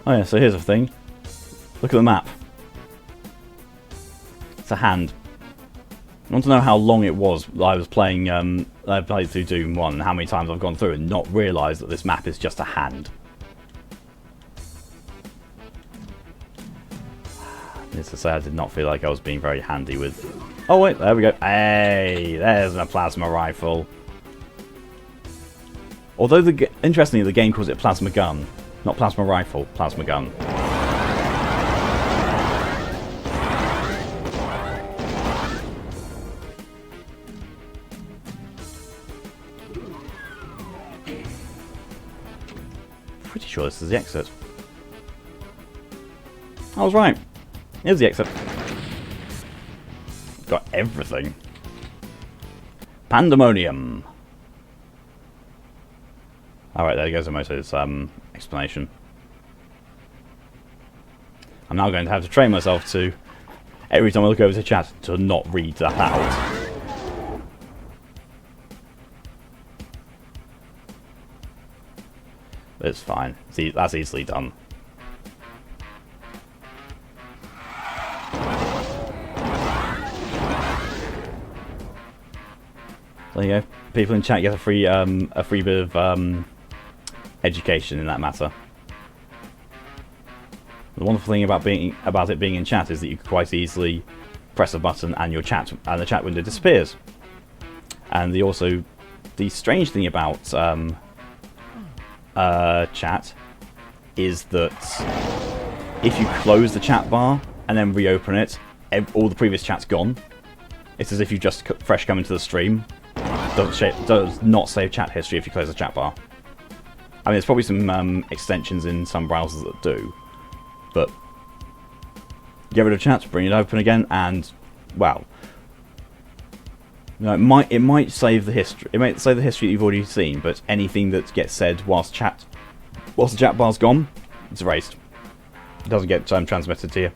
Oh yeah, so here's the thing. Look at the map. It's a hand. I want to know how long it was I was playing, I played through Doom 1, and how many times I've gone through and not realised that this map is just a hand. Needless to say, I did not feel like I was being very handy with... Oh wait, there we go. Hey, there's a plasma rifle. Although, interestingly, the game calls it plasma gun. Not plasma rifle, plasma gun. Pretty sure this is the exit. I was right. Here's the exit. Got everything. Pandemonium. Alright, there goes Emoto's explanation. I'm now going to have to train myself to, every time I look over to chat, to not read that out. But it's fine. See, that's easily done. There you go. People in chat get a free bit of education in that matter. The wonderful thing about it being in chat is that you can quite easily press a button and the chat window disappears. And the strange thing about chat is that if you close the chat bar and then reopen it, all the previous chat's gone. It's as if you just fresh come into the stream. Does not save chat history if you close the chat bar. I mean, there's probably some extensions in some browsers that do, but get rid of chat, bring it open again, and well, no, it might save the history. It might save the history that you've already seen, but anything that gets said whilst the chat bar's gone, it's erased. It doesn't get transmitted to you.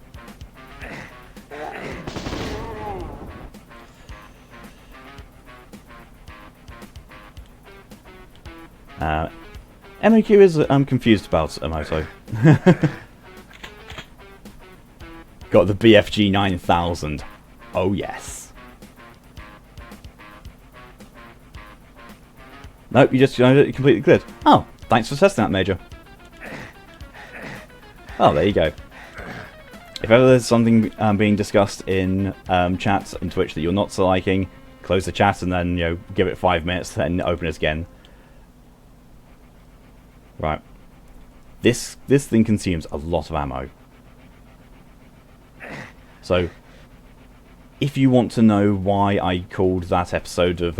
MOQ is confused about Emoto. Got the BFG 9000. Oh yes. Nope, you just completely cleared. Oh, thanks for testing that, Major. Oh, there you go. If ever there's something being discussed in chats in Twitch that you're not so liking, close the chat and then give it 5 minutes, then open it again. Right. This thing consumes a lot of ammo. So, if you want to know why I called that episode of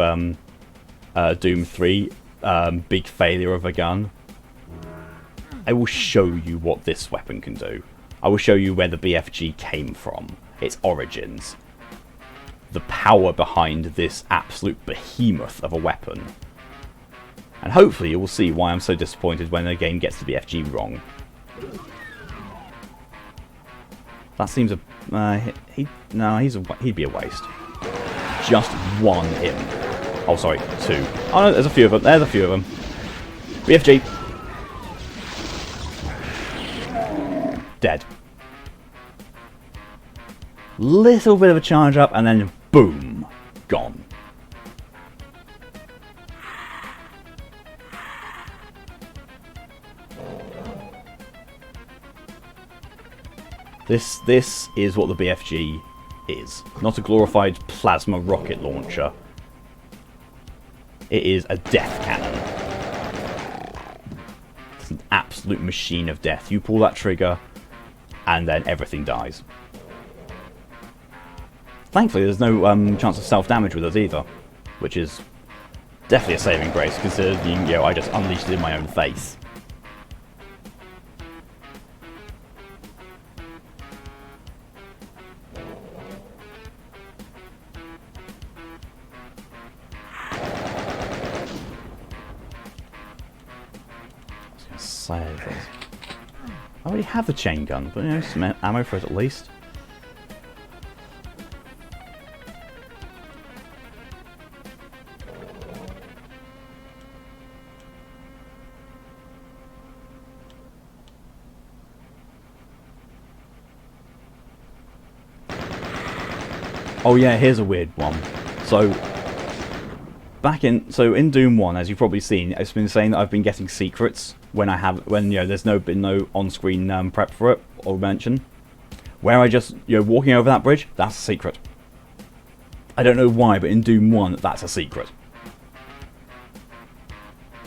Doom 3 Big Failure of a Gun, I will show you what this weapon can do. I will show you where the BFG came from, its origins, the power behind this absolute behemoth of a weapon. And hopefully you will see why I'm so disappointed when a game gets the BFG wrong. That seems he'd be a waste. Just one him. Oh, sorry, 2. Oh no, there's a few of them. There's a few of them. BFG. Dead. Little bit of a charge up and then boom, gone. This is what the BFG is. Not a glorified plasma rocket launcher. It is a death cannon. It's an absolute machine of death. You pull that trigger, and then everything dies. Thankfully, there's no chance of self-damage with it either, which is definitely a saving grace, considering I just unleashed it in my own face. I already have the chain gun, but some ammo for it at least. Oh yeah, here's a weird one. So in Doom 1, as you've probably seen, it's been saying that I've been getting been there's been no on-screen prep for it or mention. Where I just walking over that bridge, that's a secret. I don't know why, but in Doom 1, that's a secret.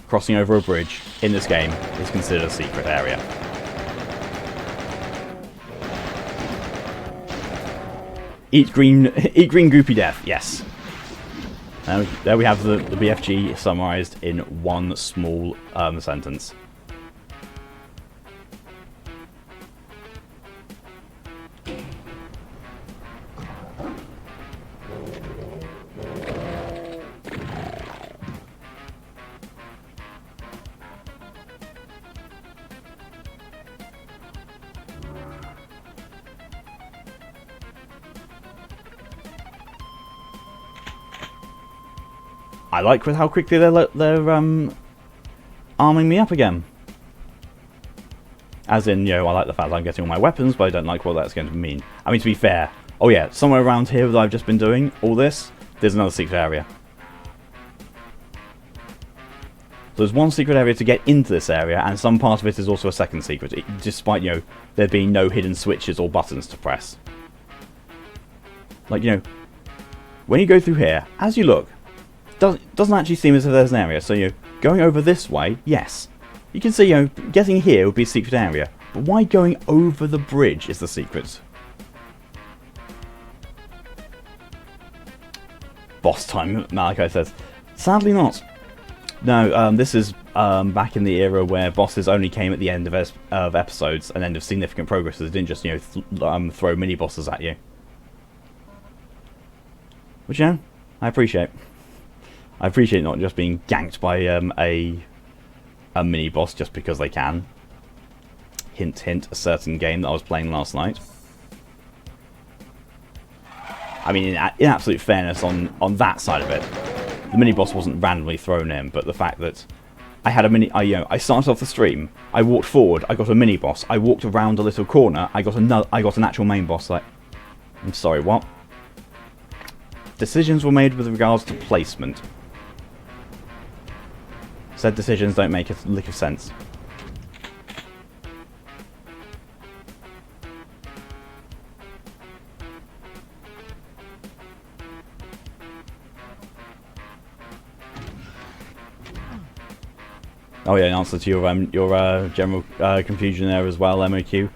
Crossing over a bridge in this game is considered a secret area. Eat green goopy death, yes. There we have the BFG summarized in one small sentence. I like with how quickly they're arming me up again. As in, I like the fact that I'm getting all my weapons, but I don't like what that's going to mean. I mean, to be fair, oh yeah, somewhere around here that I've just been doing all this, there's another secret area. So there's one secret area to get into this area, and some part of it is also a second secret, despite, there being no hidden switches or buttons to press. Like, when you go through here, as you look, doesn't actually seem as if there's an area. So, going over this way, yes. You can see, getting here would be a secret area. But why going over the bridge is the secret? Boss time, Malachi says. Sadly not. No, this is back in the era where bosses only came at the end of episodes and end of significant progress. They didn't just, throw mini-bosses at you. Which, I appreciate. I appreciate not just being ganked by a mini-boss just because they can. Hint, hint, a certain game that I was playing last night. I mean, in absolute fairness on that side of it, the mini-boss wasn't randomly thrown in, but the fact that I had I started off the stream, I walked forward, I got a mini-boss, I walked around a little corner, I got an actual main boss. Like, I'm sorry, what? Decisions were made with regards to placement. Said decisions don't make a lick of sense. Oh yeah, in answer to your general confusion there as well, MOQ.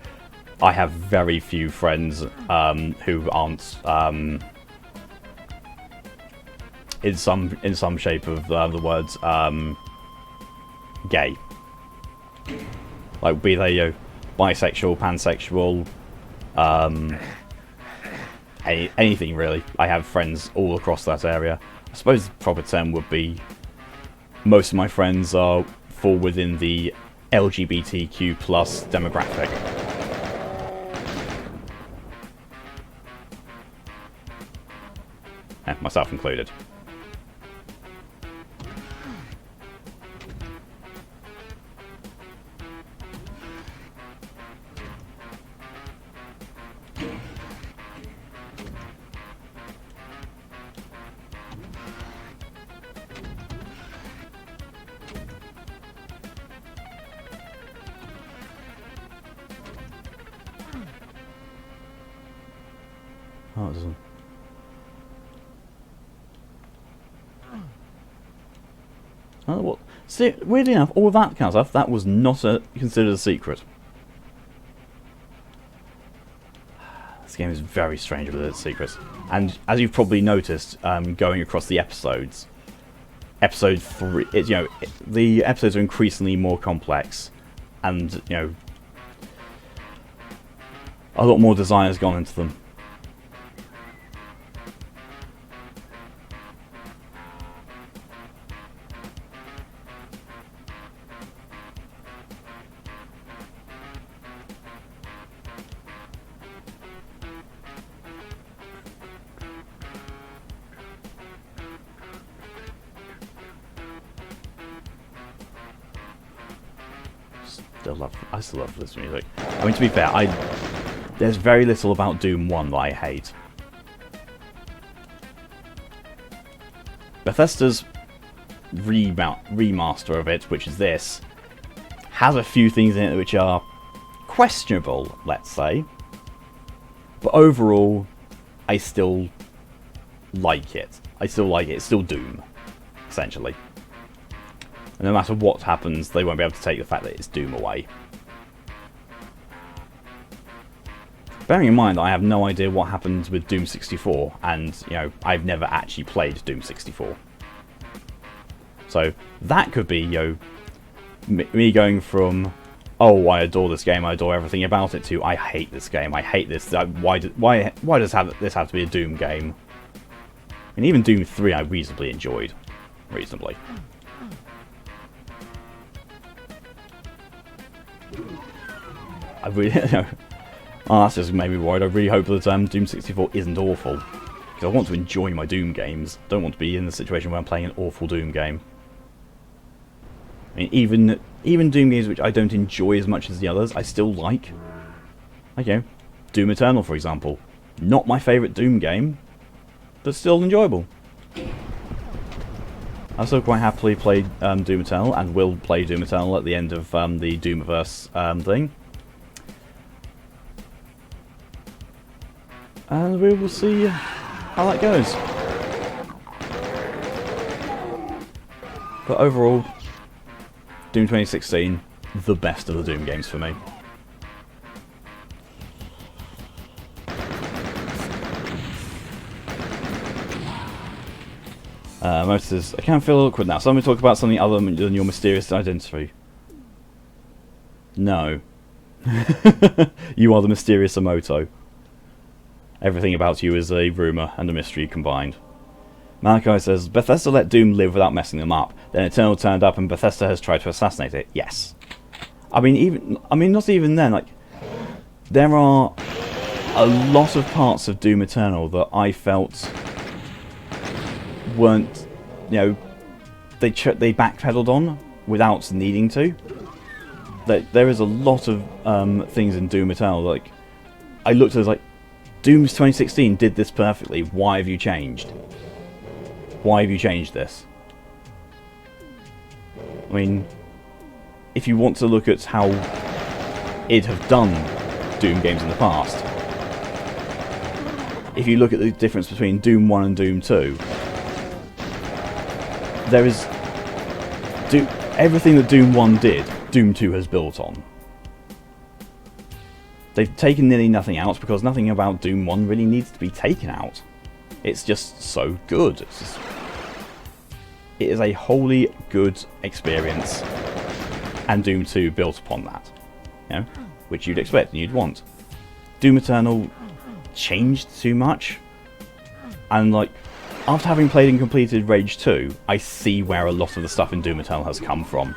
I have very few friends who aren't in some shape of the words gay. Like, be they bisexual, pansexual, anything really. I have friends all across that area. I suppose the proper term would be most of my friends fall within the LGBTQ plus demographic. Myself included. Oh, it doesn't. Oh, what? See, weirdly enough, all of that kind of stuff, that was not considered a secret. This game is very strange with its secrets. And as you've probably noticed, going across the episodes, episode 3, the episodes are increasingly more complex, and a lot more design has gone into them. I still love this music. I mean, to be fair, there's very little about Doom 1 that I hate. Bethesda's remaster of it, which is this, has a few things in it which are questionable, let's say. But overall, I still like it. I still like it. It's still Doom, essentially. And no matter what happens, they won't be able to take the fact that it's Doom away. Bearing in mind that I have no idea what happens with Doom 64, and, you know, I've never actually played Doom 64. So, that could be, you know, me going from, oh, I adore this game, I adore everything about it, to, I hate this game, I hate this, why does this have to be a Doom game? And even Doom 3 I reasonably enjoyed. Reasonably. I really, you know, oh, that's just made me worried. I really hope that Doom 64 isn't awful. Because I want to enjoy my Doom games. I don't want to be in the situation where I'm playing an awful Doom game. I mean, even Doom games which I don't enjoy as much as the others, I still like. Like, you know, Doom Eternal, for example. Not my favourite Doom game, but still enjoyable. I still quite happily played Doom Eternal, and will play Doom Eternal at the end of the Doomiverse thing. And we will see how that goes. But overall, Doom 2016, the best of the Doom games for me. Most says, I can't feel awkward now. Somebody talk about something other than your mysterious identity. No. You are the mysterious Emoto. Everything about you is a rumour and a mystery combined. Malachi says, Bethesda let Doom live without messing them up. Then Eternal turned up and Bethesda has tried to assassinate it. Yes. I mean, not even then. Like, there are a lot of parts of Doom Eternal that I felt weren't, you know, they backpedaled on without needing to. There is a lot of things in Doom Eternal. Like, I looked at it like, Doom 2016 did this perfectly. Why have you changed? Why have you changed this? I mean, if you want to look at how it have done Doom games in the past, if you look at the difference between Doom 1 and Doom 2, there is everything that Doom 1 did, Doom 2 has built on. They've taken nearly nothing out because nothing about Doom 1 really needs to be taken out. It's just so good. It is a wholly good experience, and Doom 2 built upon that, you know, which you'd expect and you'd want. Doom Eternal changed too much, and like, after having played and completed Rage 2, I see where a lot of the stuff in Doom Eternal has come from.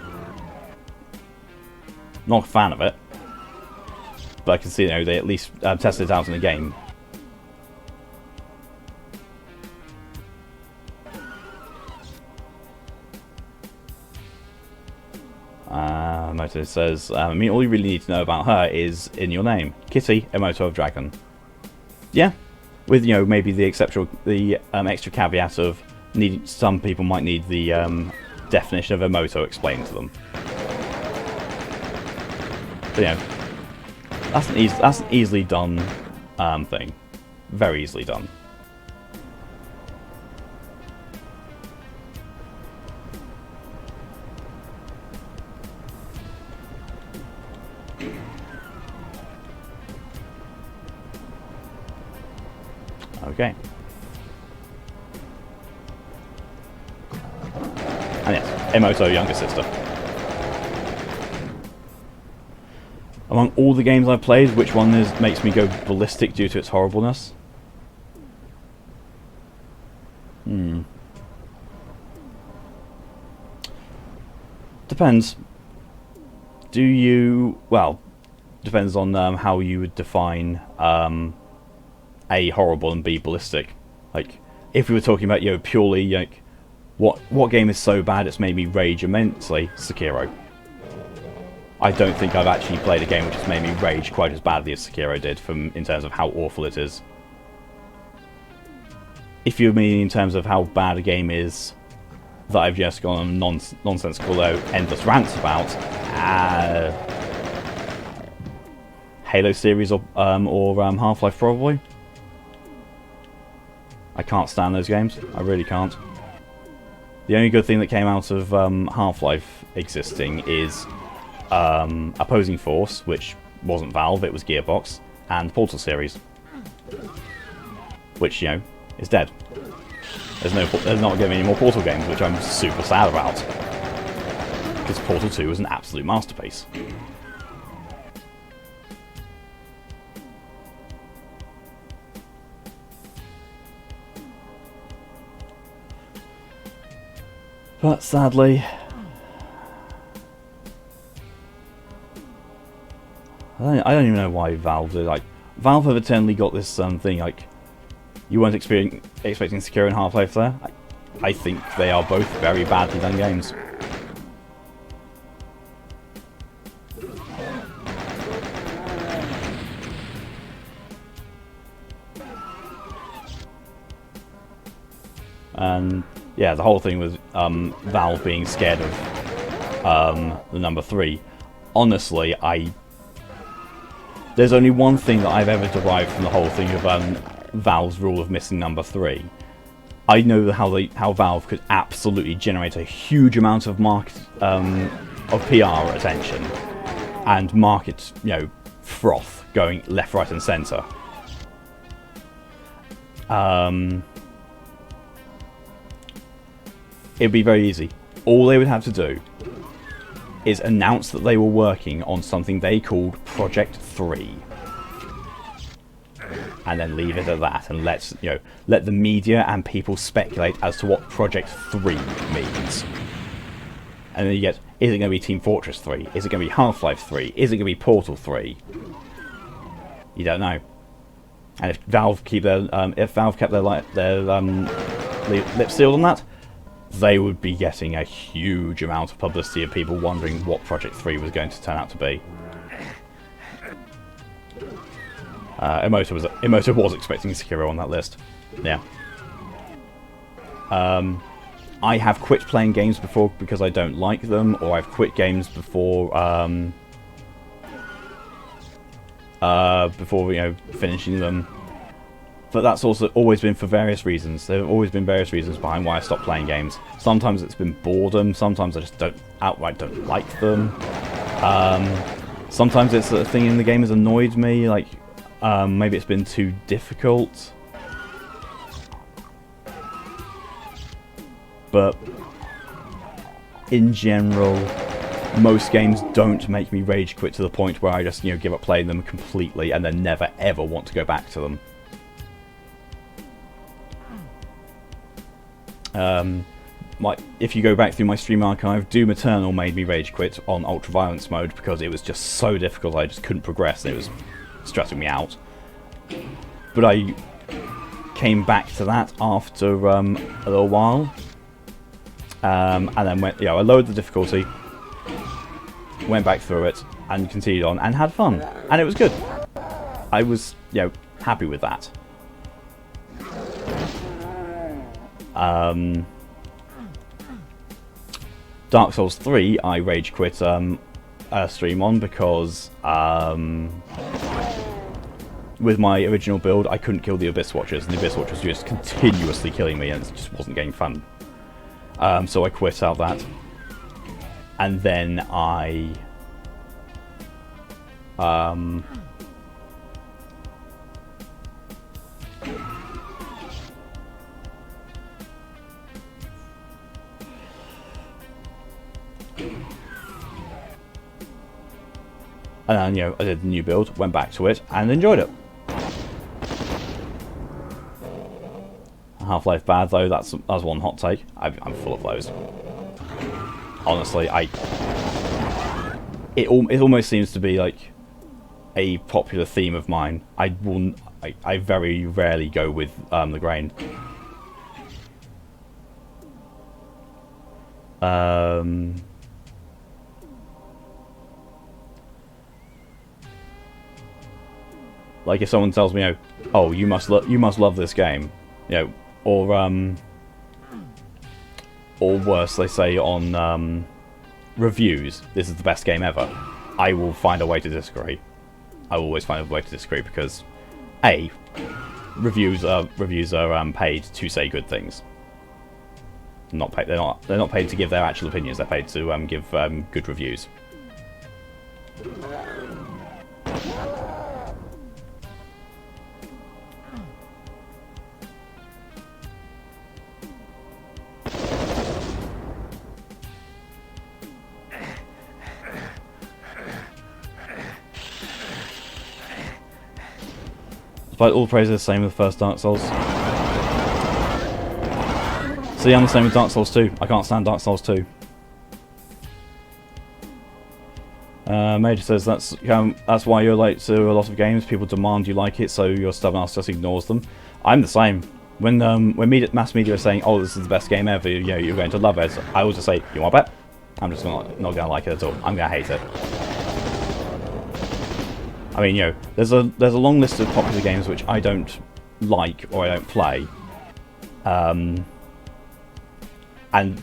Not a fan of it, but I can see, you know, they at least tested it out in the game. Emoto says, I mean, all you really need to know about her is in your name. Kitty, Emoto of Dragon. Yeah, with, you know, maybe the extra caveat of some people might need the definition of Emoto explained to them. But, you know, that's an easily done thing. Very easily done. Okay. And yes, Emoto, younger sister. Among all the games I've played, which one makes me go ballistic due to its horribleness? Depends. Well, depends on how you would define A, horrible, and B, ballistic. Like, if we were talking about, you know, purely, like, what game is so bad it's made me rage immensely? Sekiro. I don't think I've actually played a game which has made me rage quite as badly as Sekiro did, in terms of how awful it is. if you mean in terms of how bad a game is that I've just gone on nonsensical, endless rants about, Halo series or Half-Life probably. I can't stand those games. I really can't. The only good thing that came out of Half-Life existing is Opposing Force, which wasn't Valve, it was Gearbox, and Portal series, which, you know, is dead. There's not going to be any more Portal games, which I'm super sad about, because Portal 2 was an absolute masterpiece. But sadly, I don't even know why Valve did. Like, Valve have eternally got this thing like, you weren't expecting Sekiro and Half-Life there. I think they are both very badly done games. And yeah, the whole thing was Valve being scared of the number 3. Honestly, there's only one thing that I've ever derived from the whole thing of Valve's rule of missing number 3. I know how Valve could absolutely generate a huge amount of PR attention and market, you know, froth going left, right, and centre. It'd be very easy. All they would have to do is announce that they were working on something they called Project 3. And then leave it at that, and let the media and people speculate as to what Project 3 means. And then you get, is it going to be Team Fortress 3? Is it going to be Half-Life 3? Is it going to be Portal 3? You don't know. And if Valve kept their lips sealed on that, they would be getting a huge amount of publicity of people wondering what Project 3 was going to turn out to be. Emoto was expecting Sekiro on that list. Yeah. I have quit playing games before because I don't like them, or I've quit games before finishing them. But that's also always been for various reasons. There have always been various reasons behind why I stopped playing games. Sometimes it's been boredom, sometimes I just outright don't like them. Sometimes it's a thing in the game has annoyed me, like maybe it's been too difficult. But in general, most games don't make me rage quit to the point where I just, give up playing them completely and then never ever want to go back to them. If you go back through my stream archive, Doom Eternal made me rage quit on ultra violence mode because it was just so difficult. I just couldn't progress. It was stressing me out. But I came back to that after a little while, and then I lowered the difficulty, went back through it, and continued on and had fun, and it was good. I was happy with that. Dark Souls 3 I rage quit a stream on because with my original build I couldn't kill the Abyss Watchers, and the Abyss Watchers were just continuously killing me and it just wasn't getting fun. So I quit out that, and then I and then, I did the new build, went back to it, and enjoyed it. Half-Life bad though, that's one hot take. I'm full of those. Honestly, it almost seems to be like a popular theme of mine. I very rarely go with the grain. Like if someone tells me, "Oh, you must love this game," or worse, they say on reviews, this is the best game ever. I will find a way to disagree. I will always find a way to disagree because A, reviews are paid to say good things. Not paid. They're not paid to give their actual opinions. They're paid to give good reviews. Despite all praise, the same with the first Dark Souls. See, I'm the same with Dark Souls 2. I can't stand Dark Souls 2. Major says that's why you're late to a lot of games. People demand you like it, so your stubborn ass just ignores them. I'm the same. When mass media are saying, "Oh, this is the best game ever," you know, you're going to love it, I always just say, "You want to bet?" I'm just not going to like it at all. I'm going to hate it. I mean, you know, there's a long list of popular games which I don't like or I don't play, and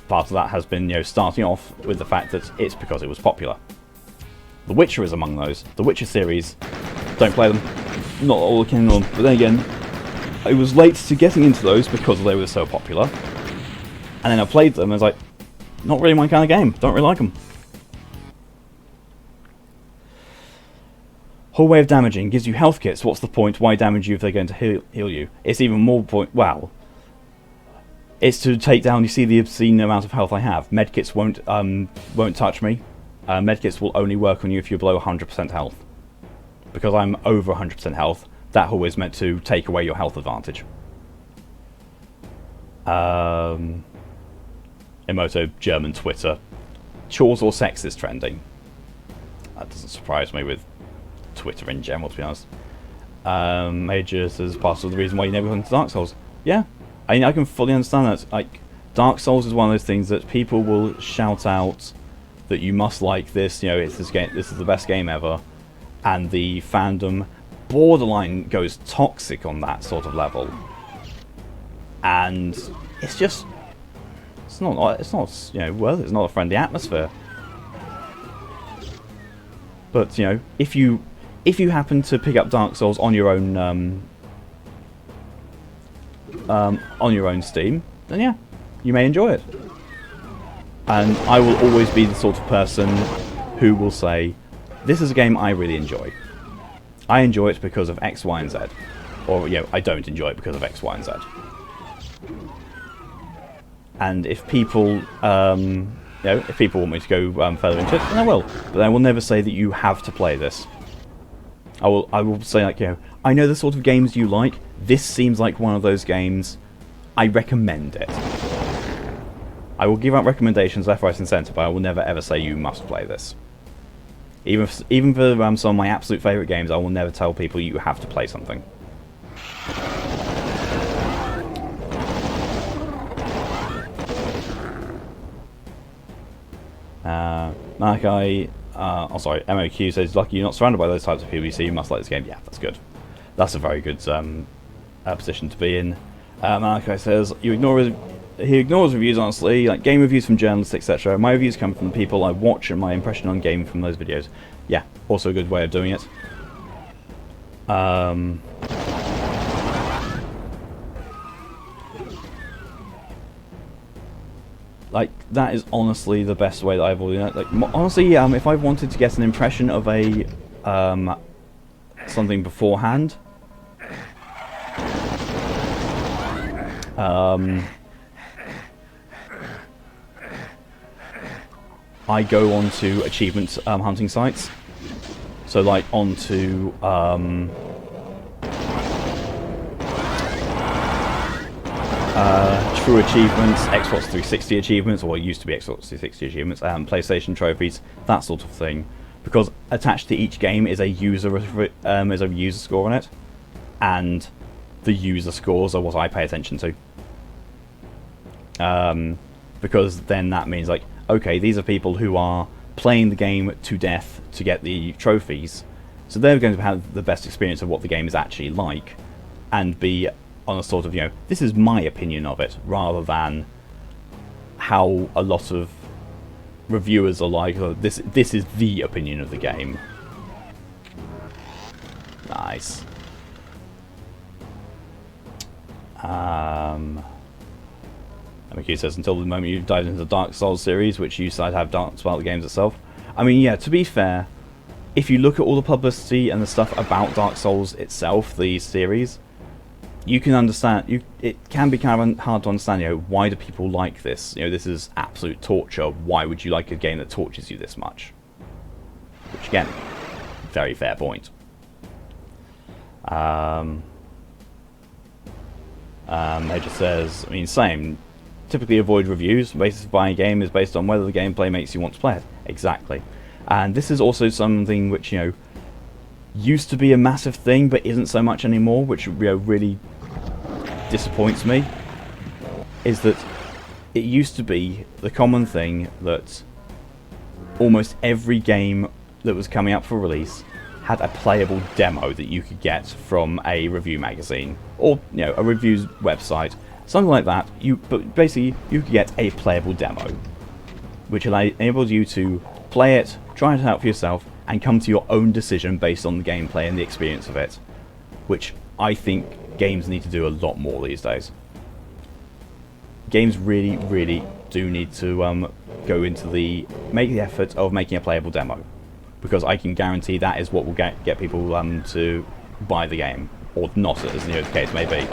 part of that has been, you know, starting off with the fact that it's because it was popular. The Witcher is among those. The Witcher series, don't play them. Not all keen on, but then again, I was late to getting into those because they were so popular, and then I played them and I was like, not really my kind of game. Don't really like them. Whole way of damaging gives you health kits. What's the point? Why damage you if they're going to heal you? It's even more point. Well, it's to take down. You see the obscene amount of health I have. Medkits won't touch me. Medkits will only work on you if you're below 100% health. Because I'm over 100% health, that hole is meant to take away your health advantage. Emoto German Twitter. Chores or sex is trending. That doesn't surprise me with Twitter in general, to be honest. Major says part of the reason why you never got into Dark Souls. Yeah, I mean, I can fully understand that. Like, Dark Souls is one of those things that people will shout out that you must like this. You know, it's this game. This is the best game ever, and the fandom borderline goes toxic on that sort of level. And it's just, it's not you know, well, it's not a friendly atmosphere. But you know, if you happen to pick up Dark Souls on your own Steam, then yeah, you may enjoy it. And I will always be the sort of person who will say, this is a game I really enjoy. I enjoy it because of X, Y, and Z. Or, you know, I don't enjoy it because of X, Y, and Z. And if people, you know, if people want me to go further into it, then I will. But I will never say that you have to play this. I will say, like, you know, I know the sort of games you like. This seems like one of those games. I recommend it. I will give out recommendations left, right, and centre, but I will never ever say you must play this. Even for some of my absolute favourite games, I will never tell people you have to play something. Malachi, oh sorry, MOQ says, lucky you're not surrounded by those types of people, so you must like this game. Yeah, that's good. That's a very good position to be in. Malachi says, he ignores reviews, honestly, like game reviews from journalists, etc. My reviews come from the people I watch and my impression on gaming from those videos. Yeah, also a good way of doing it. Like, that is honestly the best way that I've always... Like, honestly, if I wanted to get an impression of a... something beforehand... I go onto achievement hunting sites. So, like, onto... True achievements, Xbox 360 achievements, or what used to be Xbox 360 achievements, PlayStation trophies, that sort of thing. Because attached to each game is a user score on it, and the user scores are what I pay attention to. Because then that means, like, okay, these are people who are playing the game to death to get the trophies, so they're going to have the best experience of what the game is actually like, and be on a sort of, you know, this is my opinion of it, rather than how a lot of reviewers are like, oh, this is the opinion of the game. Nice. MQ says, until the moment you dived into the Dark Souls series, which you decide to have doubts about the games itself. I mean, yeah, to be fair, if you look at all the publicity and the stuff about Dark Souls itself, the series, you can understand, it can be kind of hard to understand, you know, why do people like this? You know, this is absolute torture. Why would you like a game that tortures you this much? Which, again, very fair point. Major says, I mean, same. Typically avoid reviews. The basis of buying a game is based on whether the gameplay makes you want to play it. Exactly. And this is also something which, you know, used to be a massive thing, but isn't so much anymore, which, you know, really disappoints me, is that it used to be the common thing that almost every game that was coming up for release had a playable demo that you could get from a review magazine, or, you know, a reviews website, something like that. But basically, you could get a playable demo, which enables you to play it, try it out for yourself, and come to your own decision based on the gameplay and the experience of it, which I think games need to do a lot more these days. Games really, really do need to go into make the effort of making a playable demo, because I can guarantee that is what will get people to buy the game, or not, as the case may be.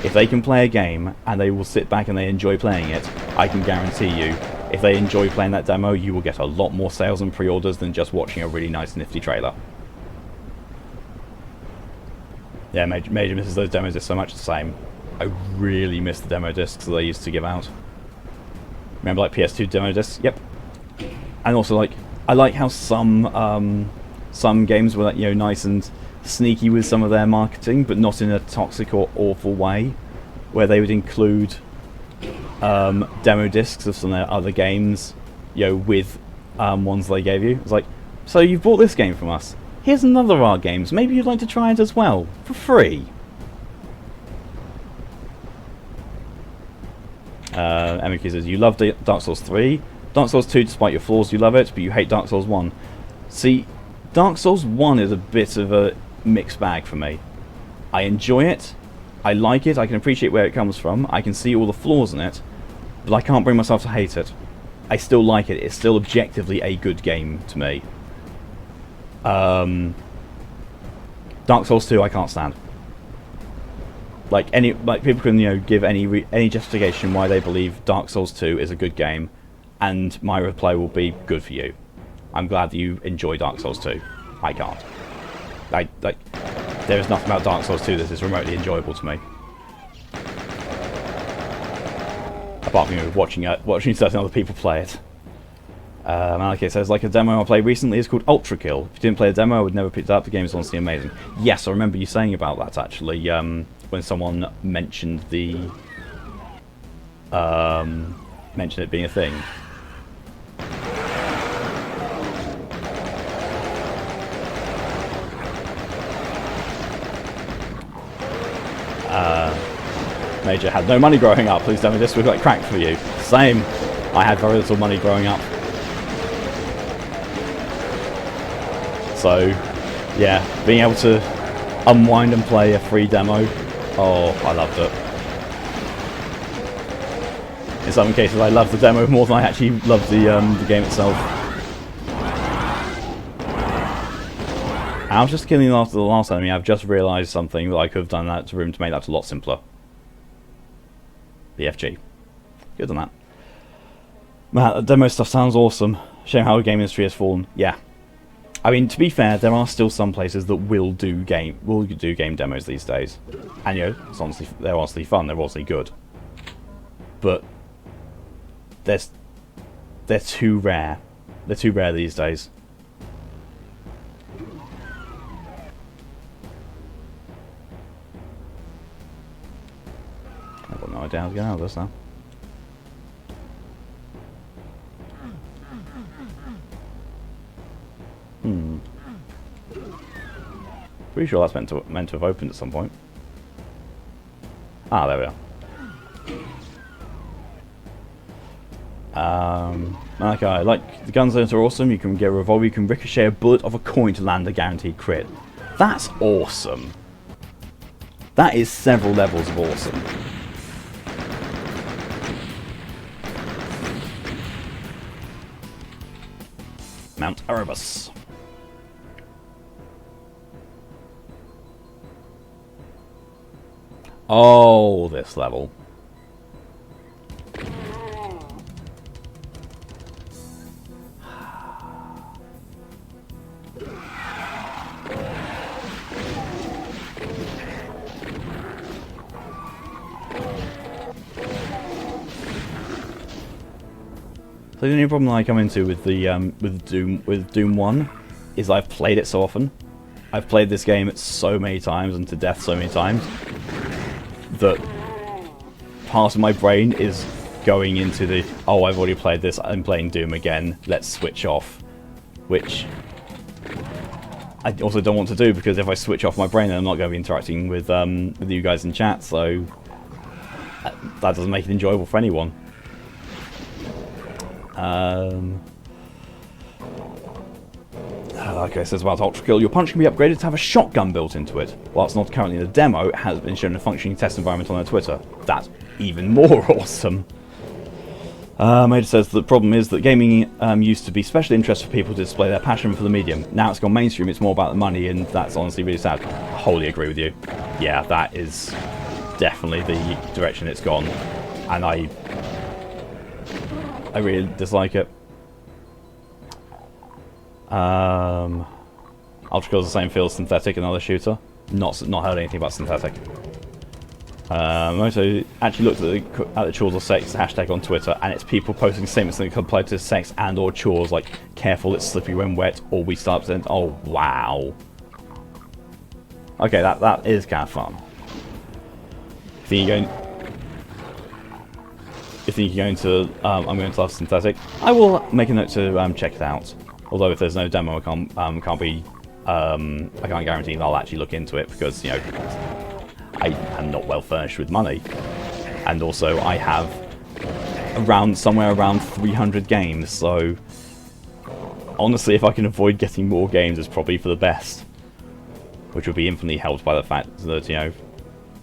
If they can play a game and they will sit back and they enjoy playing it, I can guarantee you, if they enjoy playing that demo, you will get a lot more sales and pre-orders than just watching a really nice, nifty trailer. Yeah, Major misses those demos discs so much the same. I really miss the demo discs that they used to give out. Remember, like, PS2 demo discs? Yep. And also, like, I like how some games were, like, you know, nice and sneaky with some of their marketing, but not in a toxic or awful way, where they would include demo discs of some of their other games, you know, with ones they gave you. It's like, so you've bought this game from us. Here's another of our games. Maybe you'd like to try it as well, for free. Emika says, you love Dark Souls 3. Dark Souls 2, despite your flaws, you love it, but you hate Dark Souls 1. See, Dark Souls 1 is a bit of a mixed bag for me. I enjoy it, I like it, I can appreciate where it comes from, I can see all the flaws in it, but I can't bring myself to hate it. I still like it, it's still objectively a good game to me. Dark Souls 2 I can't stand. Like people can, you know, give any justification why they believe Dark Souls 2 is a good game, and my reply will be, good for you. I'm glad that you enjoy Dark Souls 2. I can't. There is nothing about Dark Souls 2 that is remotely enjoyable to me. Apart from, you know, watching certain other people play it. Malaki says, like a demo I played recently is called Ultra Kill. If you didn't play the demo, I would never pick it up. The game is honestly amazing. Yes, I remember you saying about that, actually, when someone mentioned mentioned it being a thing. Major had no money growing up. Please tell me this was like cracked for you. Same. I had very little money growing up. So, yeah, being able to unwind and play a free demo, oh, I loved it. In some cases, I loved the demo more than I actually loved the game itself. I was just killing after the last enemy. I've just realised something that I could have done that room to make that a lot simpler. BFG. Good on that. Man, the demo stuff sounds awesome. Shame how the game industry has fallen. Yeah. I mean, to be fair, there are still some places that will do game demos these days. And, you know, they're honestly fun, they're honestly good. But they're too rare. They're too rare these days. I've got no idea how to get out of this now. Pretty sure that's meant to have opened at some point. Ah, there we are. Okay, like, the guns are awesome. You can get a revolver, you can ricochet a bullet off a coin to land a guaranteed crit. That's awesome. That is several levels of awesome. Mount Erebus. Oh, this level. So the only problem I come into with the with Doom 1 is I've played it so often. I've played this game so many times and to death so many times that part of my brain is going into the, oh, I've already played this, I'm playing Doom again, let's switch off. Which I also don't want to do, because if I switch off my brain then I'm not going to be interacting with you guys in chat, so that doesn't make it enjoyable for anyone. Okay, says about Ultra Kill, your punch can be upgraded to have a shotgun built into it. While it's not currently in the demo, it has been shown in a functioning test environment on their Twitter. That's even more awesome. Major says the problem is that gaming used to be special interest for people to display their passion for the medium. Now it's gone mainstream, it's more about the money, and that's honestly really sad. I wholly agree with you. Yeah, that is definitely the direction it's gone, and I really dislike it. Ultra Kill's the same feel as Synthetic, another shooter. Not heard anything about Synthetic. I also actually looked at the chores or sex hashtag on Twitter, and it's people posting statements that can apply to sex and or chores, like careful it's slippery when wet, or we start to. Oh wow. Okay, that is kind of fun. You think you're going to? I'm going to love Synthetic. I will make a note to check it out. Although if there's no demo, I can't guarantee that I'll actually look into it, because you know I am not well furnished with money, and also I have somewhere around 300 games. So honestly, if I can avoid getting more games, it's probably for the best. Which would be infinitely helped by the fact that, you know,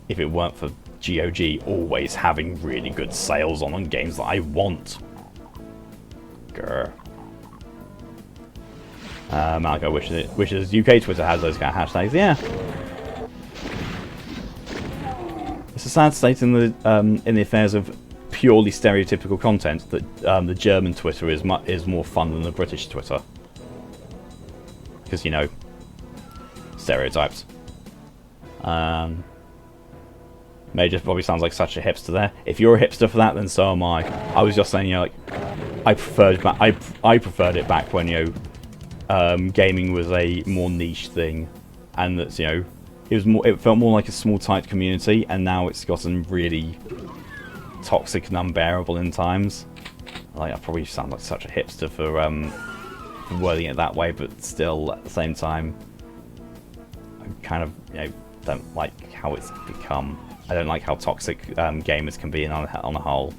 if it weren't for GOG always having really good sales on games that I want. Grr. Malco wishes UK Twitter has those kind of hashtags. Yeah. It's a sad state in the affairs of purely stereotypical content that the German Twitter is more fun than the British Twitter. Because, you know, stereotypes. Major probably sounds like such a hipster there. If you're a hipster for that, then so am I. I was just saying, you know, like, I preferred it back when, you know, gaming was a more niche thing, and that, you know, it felt more like a small tight community, and now it's gotten really toxic and unbearable in times. Like, I probably sound like such a hipster for wording it that way, but still at the same time, I kind of, you know, don't like how it's become. I don't like how toxic gamers can be on a whole.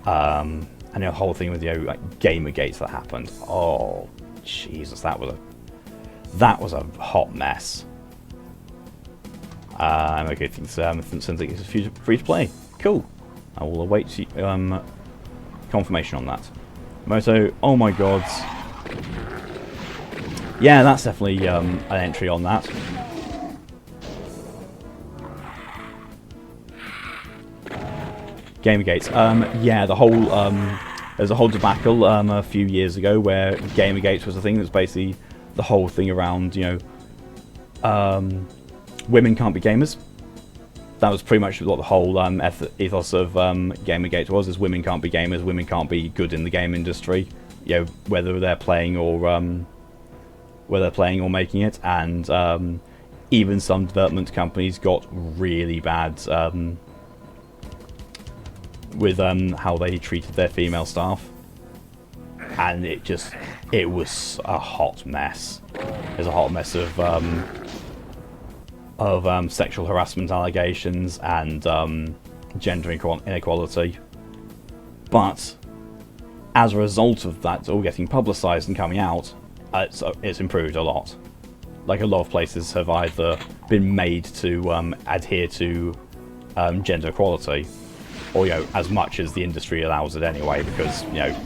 And the whole thing with, you know, like Gamergate that happened. Oh, Jesus, that was a hot mess. Okay, things sounds like it's free to play. Cool. I will await confirmation on that. Moto, oh my god. Yeah, that's definitely an entry on that. Gamergate. Yeah, the whole there's a whole debacle a few years ago where Gamergate was a thing that was basically the whole thing around, you know, women can't be gamers. That was pretty much what the whole ethos of Gamergate was: is women can't be gamers, women can't be good in the game industry, you know, whether they're playing or making it. And even some development companies got really bad with how they treated their female staff, and it was a hot mess. There's a hot mess of sexual harassment allegations and gender inequality. But as a result of that all getting publicised and coming out, it's improved a lot. Like, a lot of places have either been made to adhere to gender equality, or, you know, as much as the industry allows it anyway, because, you know,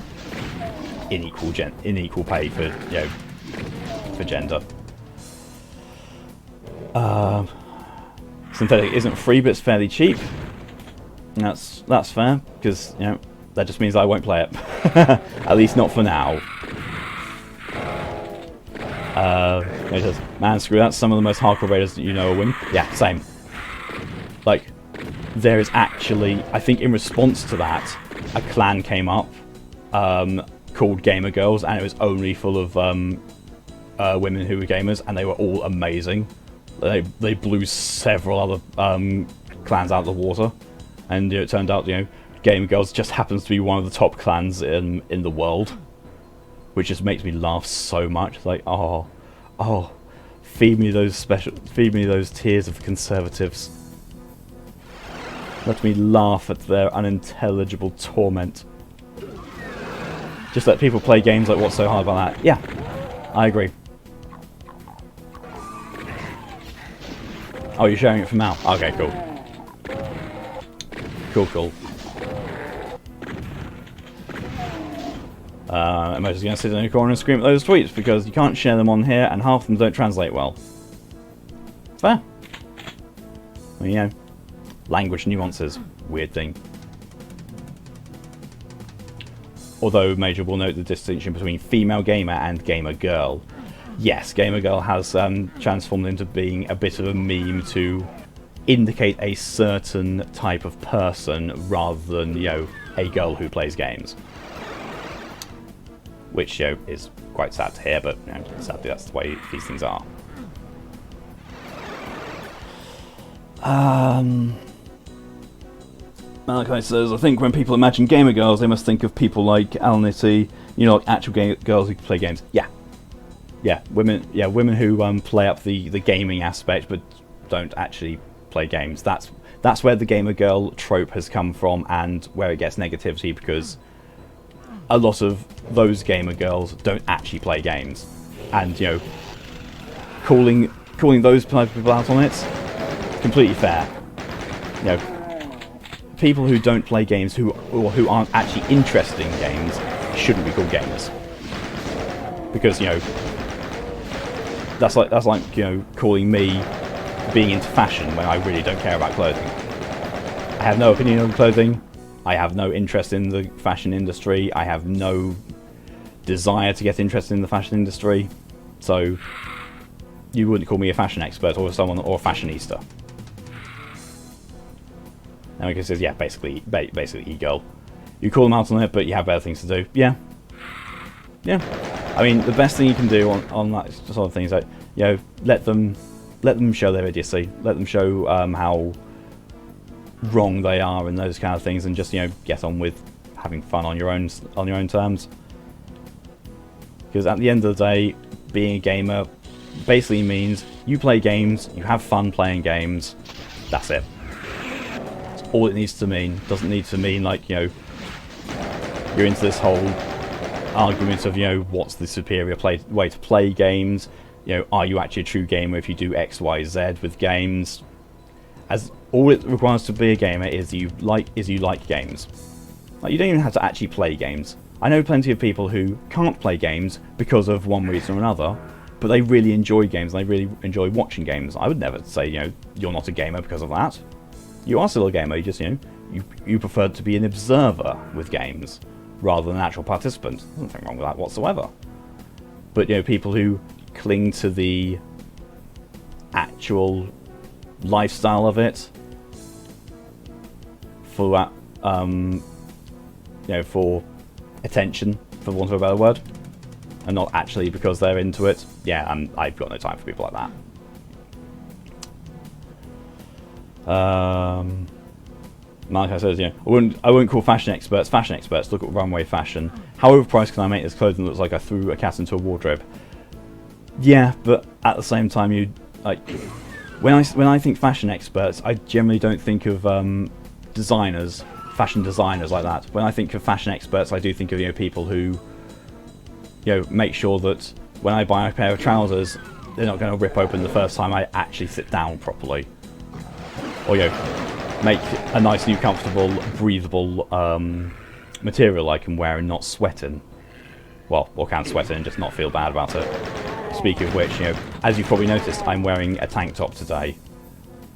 unequal pay for, you know, for gender. Synthetic isn't free, but it's fairly cheap. And that's fair, because, you know, that just means I won't play it. At least not for now. It says, man, screw that. Some of the most hardcore raiders that you know will win. Yeah, same. Like, there is actually, I think in response to that, a clan came up called Gamer Girls, and it was only full of women who were gamers, and they were all amazing. They blew several other clans out of the water, and, you know, it turned out, you know, Gamer Girls just happens to be one of the top clans in the world, which just makes me laugh so much. Like, oh, feed me those tears of conservatives. Let me laugh at their unintelligible torment. Just let people play games. Like, what's so hard about that? Yeah, I agree. Oh, you're sharing it from now? Okay, cool. Cool. I'm just going to sit in a corner and scream at those tweets, because you can't share them on here, and half of them don't translate well. Fair. Well, you know, language nuances. Weird thing. Although Major will note the distinction between female gamer and gamer girl. Yes, gamer girl has transformed into being a bit of a meme to indicate a certain type of person rather than, you know, a girl who plays games. Which, you know, is quite sad to hear, but, you know, sadly that's the way these things are. Malachi says, I think when people imagine gamer girls, they must think of people like Alanity, you know, like actual girls who play games. Yeah, women who play up the gaming aspect but don't actually play games. That's where the gamer girl trope has come from, and where it gets negativity, because a lot of those gamer girls don't actually play games, and, you know, calling those type of people out on it, completely fair. You know, people who don't play games, who aren't actually interested in games, shouldn't be called gamers, because, you know, that's like you know, calling me being into fashion when I really don't care about clothing. I have no opinion on clothing. I have no interest in the fashion industry. I have no desire to get interested in the fashion industry. So you wouldn't call me a fashion expert or a fashionista. And because says, yeah, basically e-girl. You call them out on it, but you have better things to do. Yeah. I mean, the best thing you can do on that sort of thing is, like, you know, let them show their idiocy. Let them show how wrong they are and those kind of things, and just, you know, get on with having fun on your own terms. Because at the end of the day, being a gamer basically means you play games, you have fun playing games. That's it. That's all it needs to mean. Doesn't need to mean, like, you know, you're into this whole argument of, you know, what's the superior way to play games. You know, are you actually a true gamer if you do X, Y, Z with games? As all it requires to be a gamer is you like games. Like, you don't even have to actually play games. I know plenty of people who can't play games because of one reason or another, but they really enjoy games and they really enjoy watching games. I would never say, you know, you're not a gamer because of that. You are still a gamer. You just, you know, you prefer to be an observer with games rather than an actual participant. There's nothing wrong with that whatsoever. But, you know, people who cling to the actual lifestyle of it for that, you know, for attention, for want of a better word, and not actually because they're into it. Yeah, I've got no time for people like that. Malachi says, you know, I wouldn't call fashion experts. Look at runway fashion. How overpriced can I make this clothing that looks like I threw a cat into a wardrobe? Yeah, but at the same time, you, like, when I think fashion experts, I generally don't think of designers, fashion designers like that. When I think of fashion experts, I do think of people who make sure that when I buy a pair of trousers, they're not going to rip open the first time I actually sit down properly, or make a nice new comfortable breathable material I can wear and not sweat in. Well, or can sweat in and just not feel bad about it. Speaking of which, as you've probably noticed, I'm wearing a tank top today,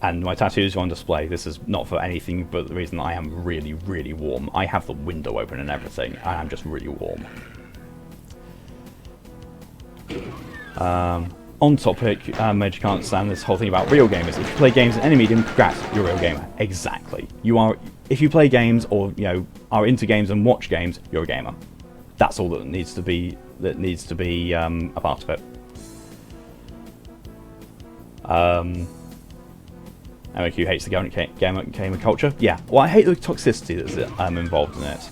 and my tattoos are on display. This is not for anything but the reason I am really, really warm. I have the window open and everything. I am just really warm. On topic, Major can't stand this whole thing about real gamers. If you play games in any medium, congrats, you're a real gamer. Exactly. You are. If you play games or are into games and watch games, you're a gamer. That's all that needs to be. That needs to be a part of it. MOQ hates the gamer culture. Yeah. Well, I hate the toxicity that's involved in it.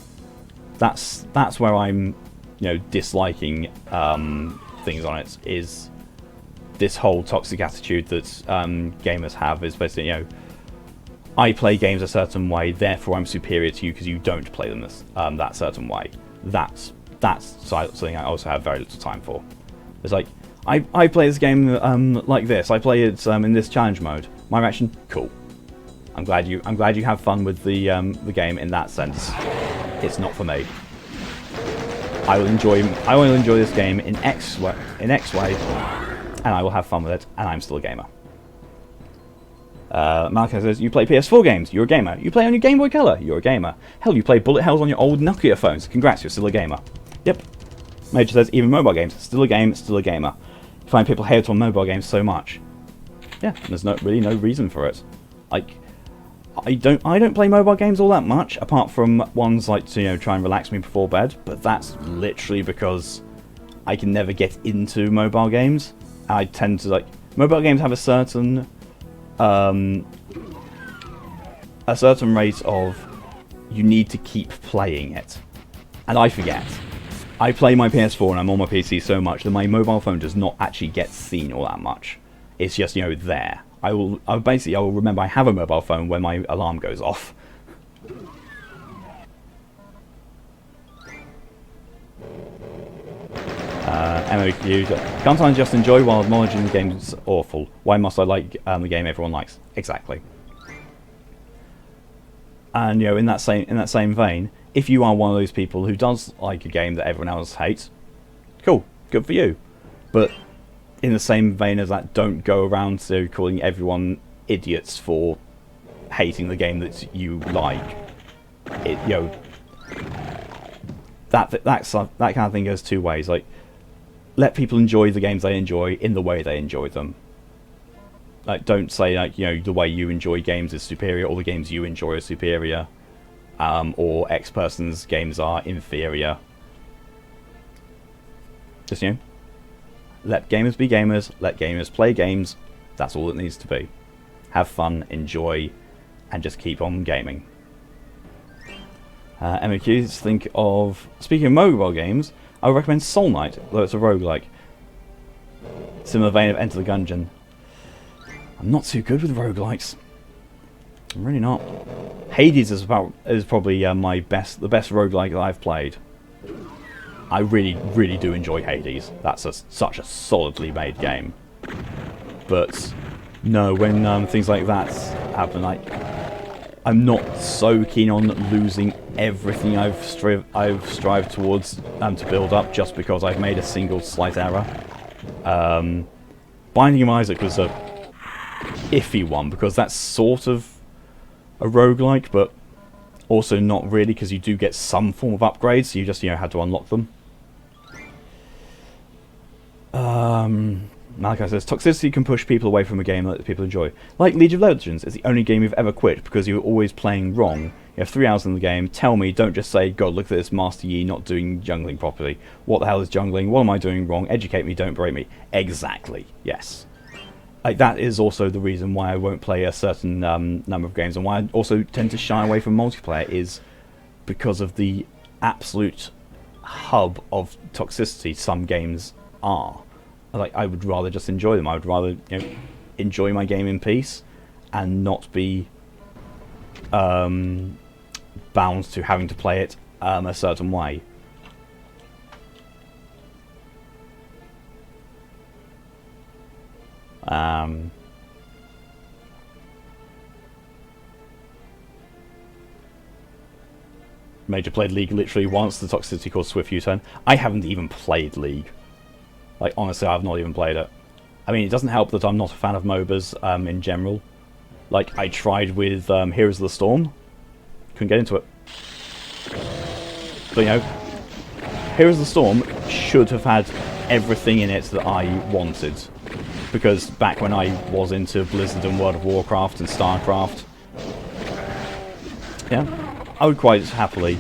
That's where I'm, disliking things on it. Is this whole toxic attitude that gamers have? Is basically, I play games a certain way, therefore I'm superior to you because you don't play them that certain way. That's something I also have very little time for. It's like, I play this game like this. I play it in this challenge mode. My reaction, cool. I'm glad you have fun with the game in that sense. It's not for me. I will enjoy this game in X way, and I will have fun with it, and I'm still a gamer. Malcolm says, you play PS4 games, you're a gamer. You play on your Game Boy Color, you're a gamer. Hell, you play bullet hells on your old Nokia phones. Congrats, you're still a gamer. Yep. Major says, even mobile games, still a game, still a gamer. You find people hate on mobile games so much. Yeah, there's really no reason for it. Like, I don't play mobile games all that much, apart from ones like to try and relax me before bed. But that's literally because I can never get into mobile games. I tend to mobile games have a certain rate of you need to keep playing it, and I forget. I play my PS4 and I'm on my PC so much that my mobile phone does not actually get seen all that much. It's just there. I will remember I have a mobile phone when my alarm goes off. MOQ, can't I just enjoy while acknowledging the game's awful? Why must I like the game everyone likes? Exactly. And in that same vein, if you are one of those people who does like a game that everyone else hates, cool, good for you. But in the same vein as that, don't go around calling everyone idiots for hating the game that you like. That kind of thing goes two ways. Like, let people enjoy the games they enjoy in the way they enjoy them. Like, don't say the way you enjoy games is superior, or the games you enjoy are superior, or X person's games are inferior. Just let gamers be gamers, let gamers play games. That's all it needs to be. Have fun, enjoy, and just keep on gaming. MOQs think of, speaking of mobile games, I would recommend Soul Knight, though it's a roguelike. Similar vein of Enter the Gungeon. I'm not too good with roguelikes. I'm really not. Hades is probably the best roguelike that I've played. I really do enjoy Hades. That's such a solidly made game. But no, when things like that happen, I'm not so keen on losing everything I've strived towards to build up just because I've made a single slight error. Binding of Isaac was a iffy one because that's sort of a roguelike, but also not really because you do get some form of upgrades, so you just had to unlock them. Malachi says, toxicity can push people away from a game that people enjoy. Like League of Legends is the only game you've ever quit because you were always playing wrong. You have 3 hours in the game. Tell me, don't just say, God, look at this Master Yi not doing jungling properly. What the hell is jungling? What am I doing wrong? Educate me, don't berate me. Exactly, yes. That is also the reason why I won't play a certain number of games, and why I also tend to shy away from multiplayer, is because of the absolute hub of toxicity some games are. I would rather just enjoy them. I would rather enjoy my game in peace and not be bound to having to play it a certain way. Major played League literally once, the toxicity caused swift U-turn. I haven't even played League. Like, honestly, I've not even played it. I mean, it doesn't help that I'm not a fan of MOBAs in general. Like, I tried with Heroes of the Storm. Couldn't get into it. But, you know, Heroes of the Storm should have had everything in it that I wanted. Because back when I was into Blizzard and World of Warcraft and StarCraft, yeah, I would quite happily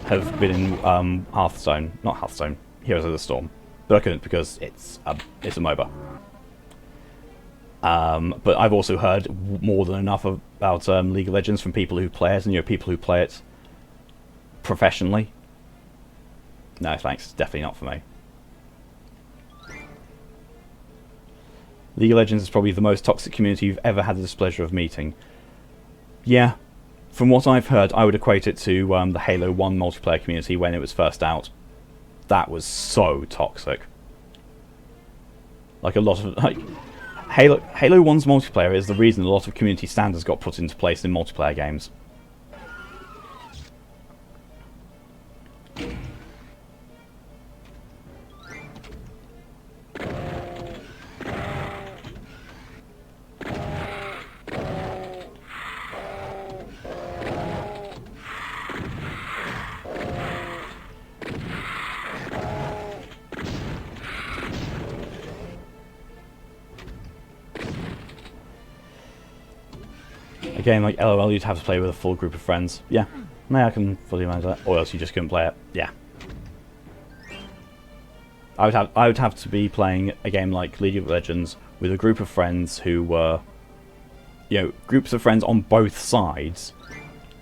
have been in Hearthstone. Not Hearthstone, Heroes of the Storm. But I couldn't because it's a MOBA. But I've also heard more than enough about League of Legends from people who play it, and, you know, people who play it professionally. No, thanks. It's definitely not for me. League of Legends is probably the most toxic community you've ever had the displeasure of meeting. Yeah, from what I've heard, I would equate it to the Halo 1 multiplayer community when it was first out. That was so toxic. Like, a lot of... like, Halo 1's multiplayer is the reason a lot of community standards got put into place in multiplayer games. A game like LOL, you'd have to play with a full group of friends. Yeah, I can fully imagine that. Or else you just couldn't play it. Yeah. I would have to be playing a game like League of Legends with a group of friends who were, you know, groups of friends on both sides,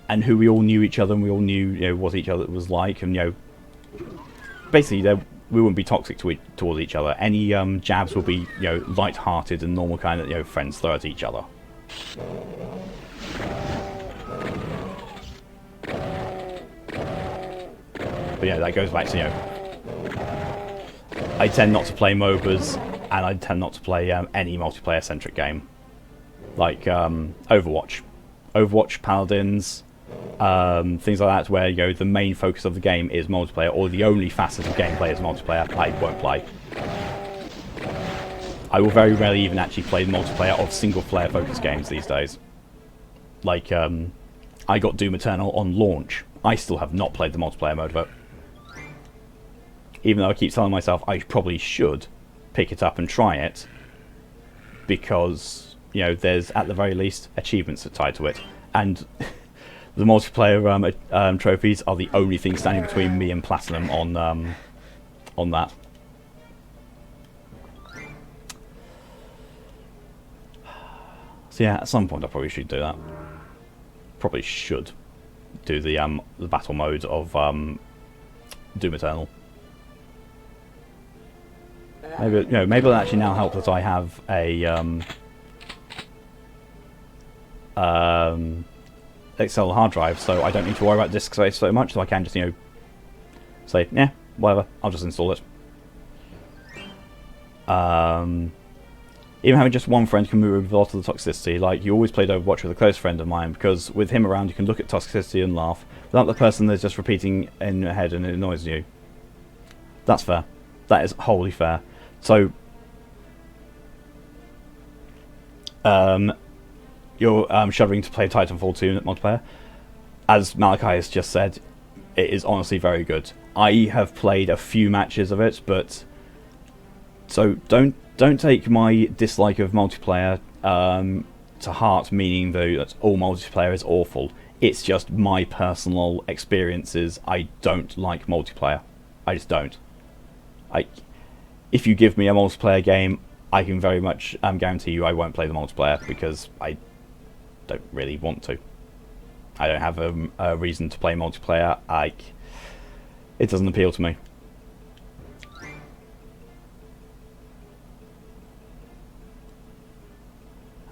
and who we all knew each other and we all knew, you know, what each other was like, and, you know, basically we wouldn't be toxic towards each other. Any jabs would be, you know, light-hearted and normal kind of, you know, friends throw at each other. But yeah, that goes back to, you know, I tend not to play MOBAs, and I tend not to play any multiplayer-centric game. Like Overwatch, Paladins, things like that, where, you know, the main focus of the game is multiplayer, or the only facet of gameplay is multiplayer. I won't play. I will very rarely even actually play multiplayer of single-player focused games these days. Like, I got Doom Eternal on launch. I still have not played the multiplayer mode of it. Even though I keep telling myself I probably should pick it up and try it, because, you know, there's at the very least achievements tied to it, and the multiplayer trophies are the only thing standing between me and platinum on that. So yeah, at some point I probably should do that. Probably should do the battle mode of Doom Eternal. Maybe, you know, maybe it'll actually now help that I have a external hard drive, so I don't need to worry about disk space so much. So I can just, you know, say, yeah, whatever, I'll just install it. Even having just one friend can remove a lot of the toxicity. Like, you always played Overwatch with a close friend of mine, because with him around you can look at toxicity and laugh, without the person that's just repeating in your head and it annoys you. That's fair. That is wholly fair. So, you're shuddering to play Titanfall 2 multiplayer. As Malachi has just said, it is honestly very good. I have played a few matches of it, but... So, don't take my dislike of multiplayer to heart, meaning though that all multiplayer is awful. It's just my personal experiences. I don't like multiplayer. I just don't. If you give me a multiplayer game, I can very much guarantee you I won't play the multiplayer, because I don't really want to. I don't have a reason to play multiplayer. It doesn't appeal to me.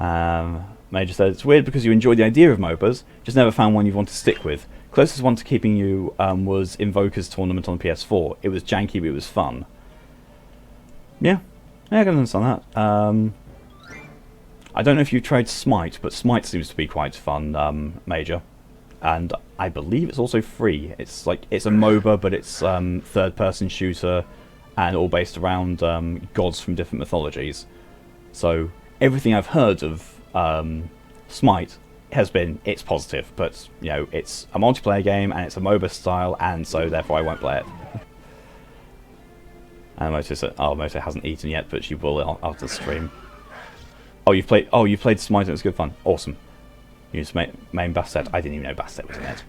Major said, it's weird because you enjoy the idea of MOBAs, just never found one you want to stick with. Closest one to keeping you was Invoker's Tournament on PS4. It was janky, but it was fun. Yeah, I can understand that. I don't know if you've tried Smite, but Smite seems to be quite fun, Major. And I believe it's also free. It's a MOBA, but it's third-person shooter, and all based around gods from different mythologies. So everything I've heard of Smite has been it's positive, but you know it's a multiplayer game and it's a MOBA style, and so therefore I won't play it. And Moto hasn't eaten yet, but she will after the stream. Oh, you've played Smite and it's good fun. Awesome. You just main Bastet. I didn't even know Bastet was in it,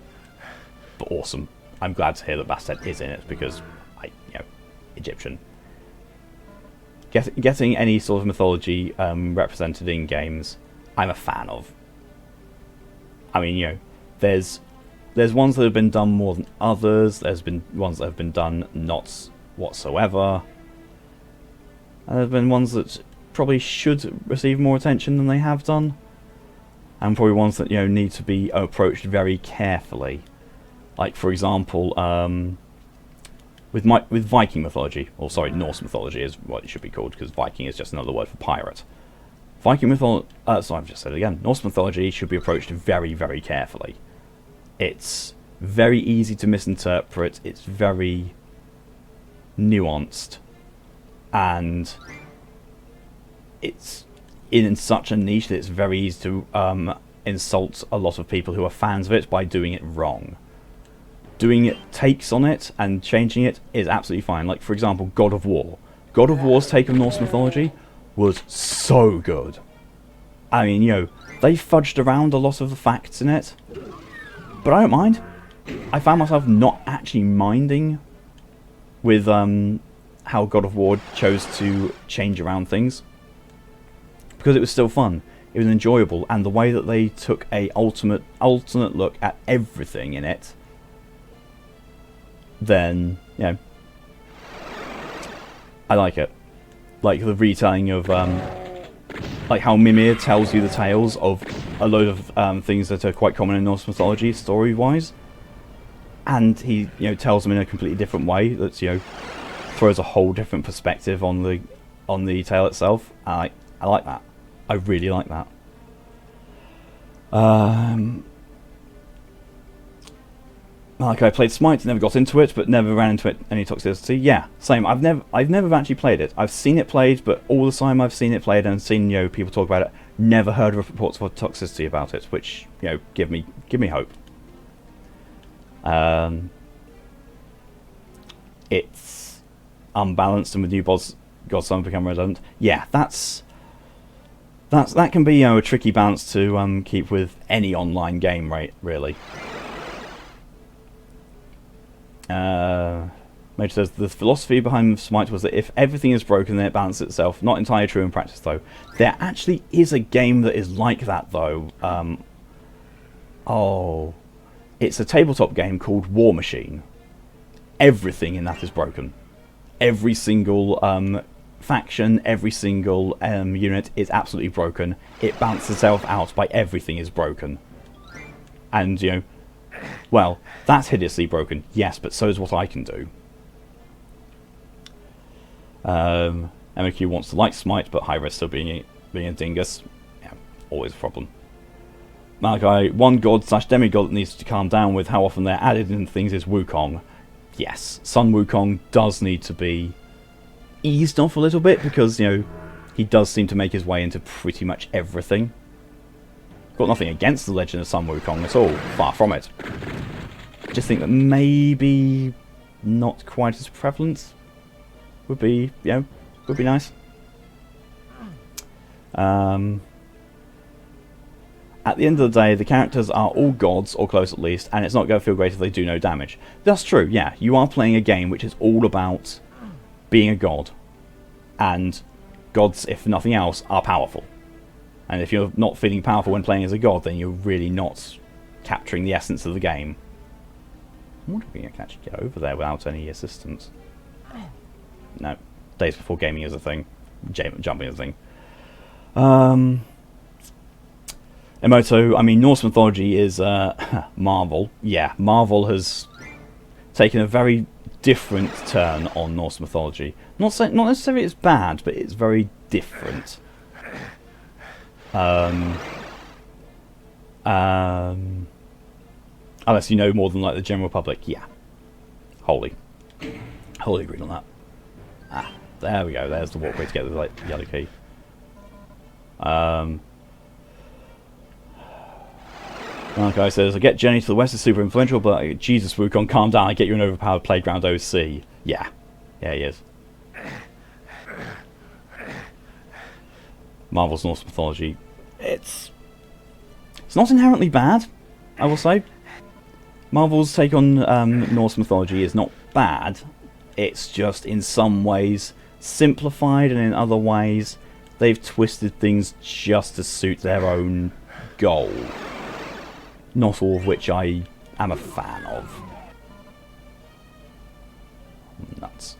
but awesome. I'm glad to hear that Bastet is in it because Egyptian. Getting any sort of mythology represented in games, I'm a fan of. I mean, there's ones that have been done more than others. There's been ones that have been done not whatsoever. And there's been ones that probably should receive more attention than they have done. And probably ones that need to be approached very carefully. Like, for example, with Viking mythology, or sorry, Norse mythology is what it should be called, because Viking is just another word for pirate. Viking mythology, sorry, I've just said it again. Norse mythology should be approached very, very carefully. It's very easy to misinterpret. It's very nuanced, and it's in such a niche that it's very easy to insult a lot of people who are fans of it by doing it wrong. Doing it takes on it and changing it is absolutely fine. Like, for example, God of War. God of War's take of Norse mythology was so good. I mean, they fudged around a lot of the facts in it, but I don't mind. I found myself not actually minding with how God of War chose to change around things, because it was still fun. It was enjoyable, and the way that they took a alternate look at everything in it, then I like it. Like the retelling of like how Mimir tells you the tales of a load of things that are quite common in Norse mythology story-wise, and he tells them in a completely different way that throws a whole different perspective on the tale itself. I like that. I really like that. Like, I played Smite, never got into it, but never ran into any toxicity. Yeah, same. I've never actually played it. I've seen it played, but all the time I've seen it played and seen people talk about it, never heard of reports of toxicity about it, which give me hope. It's unbalanced, and with new gods some become redundant. Yeah, that can be a tricky balance to keep with any online game, right? Really. Major says the philosophy behind Smite was that if everything is broken, then it balances itself. Not entirely true in practice, though. There actually is a game that is like that, though. It's a tabletop game called War Machine. Everything in that is broken. Every single faction, every single unit is absolutely broken. It balances itself out by everything is broken. And, well, that's hideously broken, yes, but so is what I can do. MQ wants to like Smite, but High-Res still being a dingus. Yeah, always a problem. Malachi, one god / demigod that needs to calm down with how often they're added into things is Wukong. Yes, Sun Wukong does need to be eased off a little bit, because, he does seem to make his way into pretty much everything. Got nothing against the Legend of Sun Wukong at all, far from it. Just think that maybe not quite as prevalent would be, would be nice. At the end of the day, the characters are all gods, or close at least, and it's not going to feel great if they do no damage. That's true, yeah. You are playing a game which is all about being a god. And gods, if nothing else, are powerful. And if you're not feeling powerful when playing as a god, then you're really not capturing the essence of the game. I wonder if we can actually get over there without any assistance. No. Days before gaming is a thing. Jumping is a thing. Emoto, I mean, Norse mythology is Marvel. Yeah, Marvel has taken a very different turn on Norse mythology. Not necessarily it's bad, but it's very different. Unless you know more than like the general public, yeah. Wholly agreed on that. Ah, there we go. There's the walkway to get the like the other key. One guy says, I get Journey to the West is super influential, but Jesus, Wukong, calm down, I get you an overpowered playground OC. Yeah. Yeah, he is. Marvel's Norse mythology. It's not inherently bad, I will say. Marvel's take on Norse mythology is not bad. It's just, in some ways, simplified, and in other ways, they've twisted things just to suit their own goal. Not all of which I am a fan of. Nuts.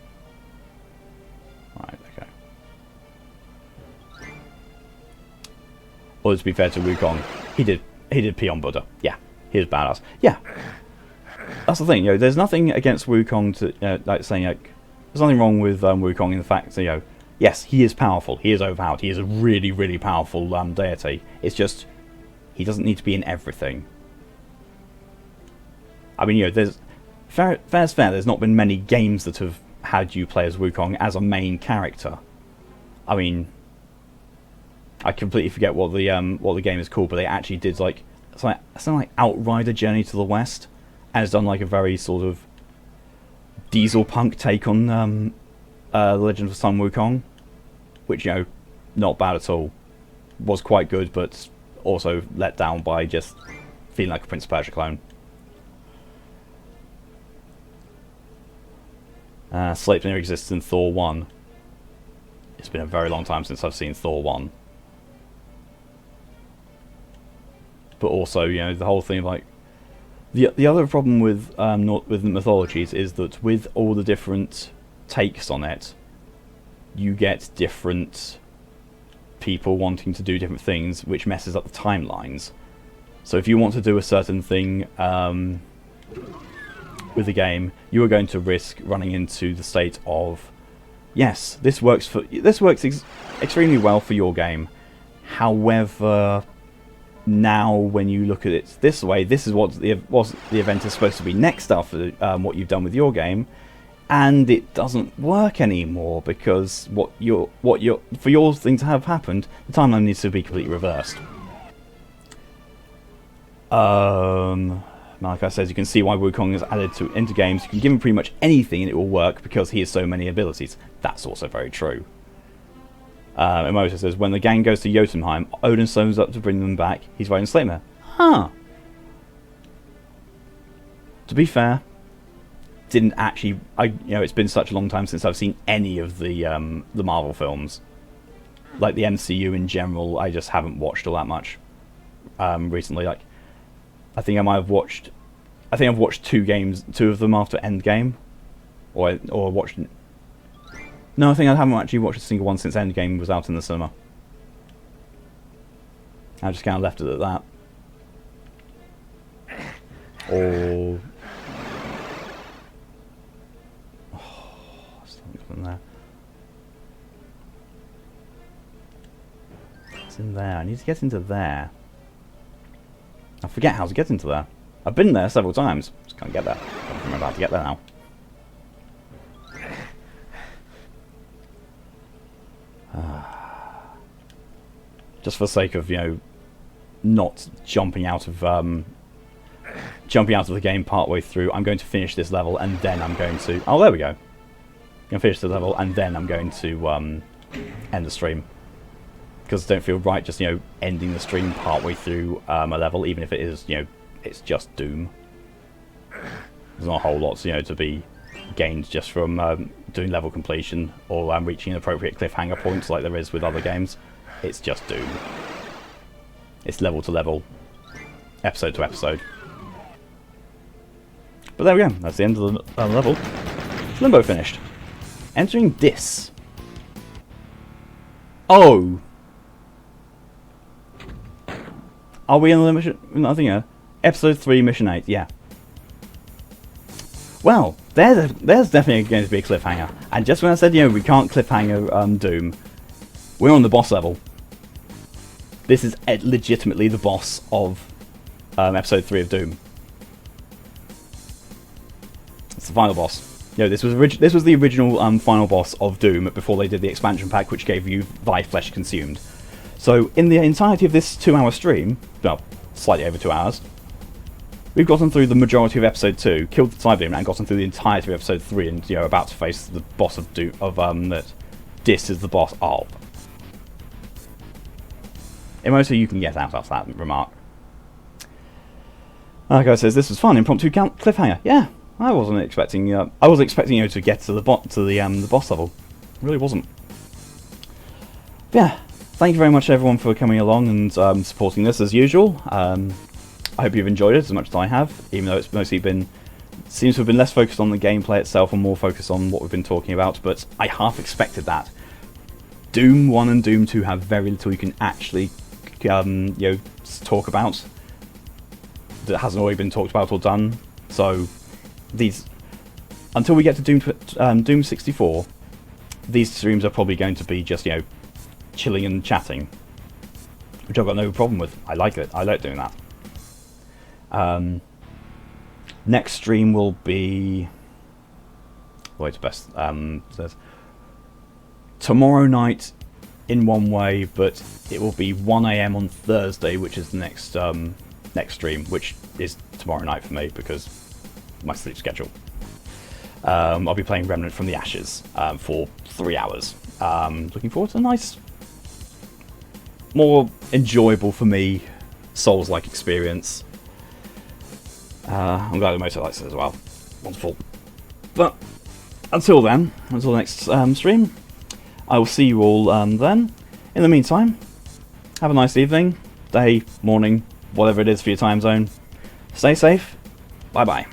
Right, okay. Well, to be fair to Wukong, he did pee on Buddha. Yeah, he was badass. Yeah, that's the thing. You know, there's nothing against Wukong to like saying like there's nothing wrong with Wukong in the fact that yes, he is powerful. He is overpowered. He is a really, really powerful deity. It's just he doesn't need to be in everything. I mean, there's fair's fair. There's not been many games that have had you play as Wukong as a main character. I mean, I completely forget what the game is called, but they actually did like something like Outrider Journey to the West, and it's done like a very sort of diesel punk take on the Legend of Sun Wukong, which not bad at all. Was quite good, but also let down by just feeling like a Prince of Persia clone. Sleipnir exists in Thor 1. It's been a very long time since I've seen Thor 1. But also, the whole thing of like the other problem with with mythologies is that with all the different takes on it, you get different people wanting to do different things, which messes up the timelines. So if you want to do a certain thing with the game, you are going to risk running into the state of, yes, this works extremely well for your game. However, now when you look at it this way, this is what the event is supposed to be next after what you've done with your game, and it doesn't work anymore because for your thing to have happened, the timeline needs to be completely reversed. Malachi says you can see why Wukong is added into games. You can give him pretty much anything and it will work because he has so many abilities. That's also very true. Emoto says when the gang goes to Jotunheim, Odin summons up to bring them back. He's fighting Sleipnir. Huh. To be fair, didn't actually. It's been such a long time since I've seen any of the Marvel films. Like the MCU in general, I just haven't watched all that much recently. Like, I think I've watched two of them after Endgame, or watched. No, I think I haven't actually watched a single one since Endgame was out in the cinema. I just kind of left it at that. Or something there. It's in there. I need to get into there. I forget how to get into there. I've been there several times. Just can't get there. I don't remember how to get there now. Just for the sake of not jumping out of the game partway through, I'm going to finish this level and then I'm going to. Oh, there we go. I'm going to finish the level and then I'm going to end the stream. Because I don't feel right just ending the stream partway through a level, even if it is it's just Doom. There's not a whole lot to be gained just from doing level completion or reaching appropriate cliffhanger points like there is with other games. It's just Doom. It's level to level, episode to episode. But there we go. That's the end of the level. Limbo finished. Entering Dis. Oh. Are we in the mission? I think episode 3, mission 8. Yeah. Well, there's definitely going to be a cliffhanger. And just when I said, we can't cliffhanger Doom, we're on the boss level. This is legitimately the boss of episode 3 of Doom. It's the final boss. This was the original final boss of Doom before they did the expansion pack, which gave you Thy Flesh Consumed. So in the entirety of this 2-hour stream, well, slightly over 2 hours, we've gotten through the majority of episode 2, killed the Cyberdemon, and gotten through the entirety of episode 3, and about to face the boss of Doom, that Dis is the boss of. Emoto you can get out after that remark. Guy says this was fun, impromptu cliffhanger. Yeah, I wasn't expecting to get to the boss level. Really wasn't. Yeah, thank you very much everyone for coming along and supporting this as usual. I hope you've enjoyed it as much as I have, even though it's mostly seems to have been less focused on the gameplay itself and more focused on what we've been talking about, but I half expected that. Doom 1 and Doom 2 have very little you can actually talk about that hasn't already been talked about or done. So until we get to Doom 64, these streams are probably going to be just chilling and chatting, which I've got no problem with. I like it. I like doing that. Next stream will be says tomorrow night in one way, but it will be 1 AM on Thursday, which is the next stream, which is tomorrow night for me because my sleep schedule. I'll be playing Remnant from the Ashes for 3 hours. Looking forward to a nice, more enjoyable for me Souls-like experience. I'm glad Emoto likes it as well. Wonderful. But until then, until the next stream, I will see you all then. In the meantime, have a nice evening, day, morning, whatever it is for your time zone. Stay safe. Bye bye.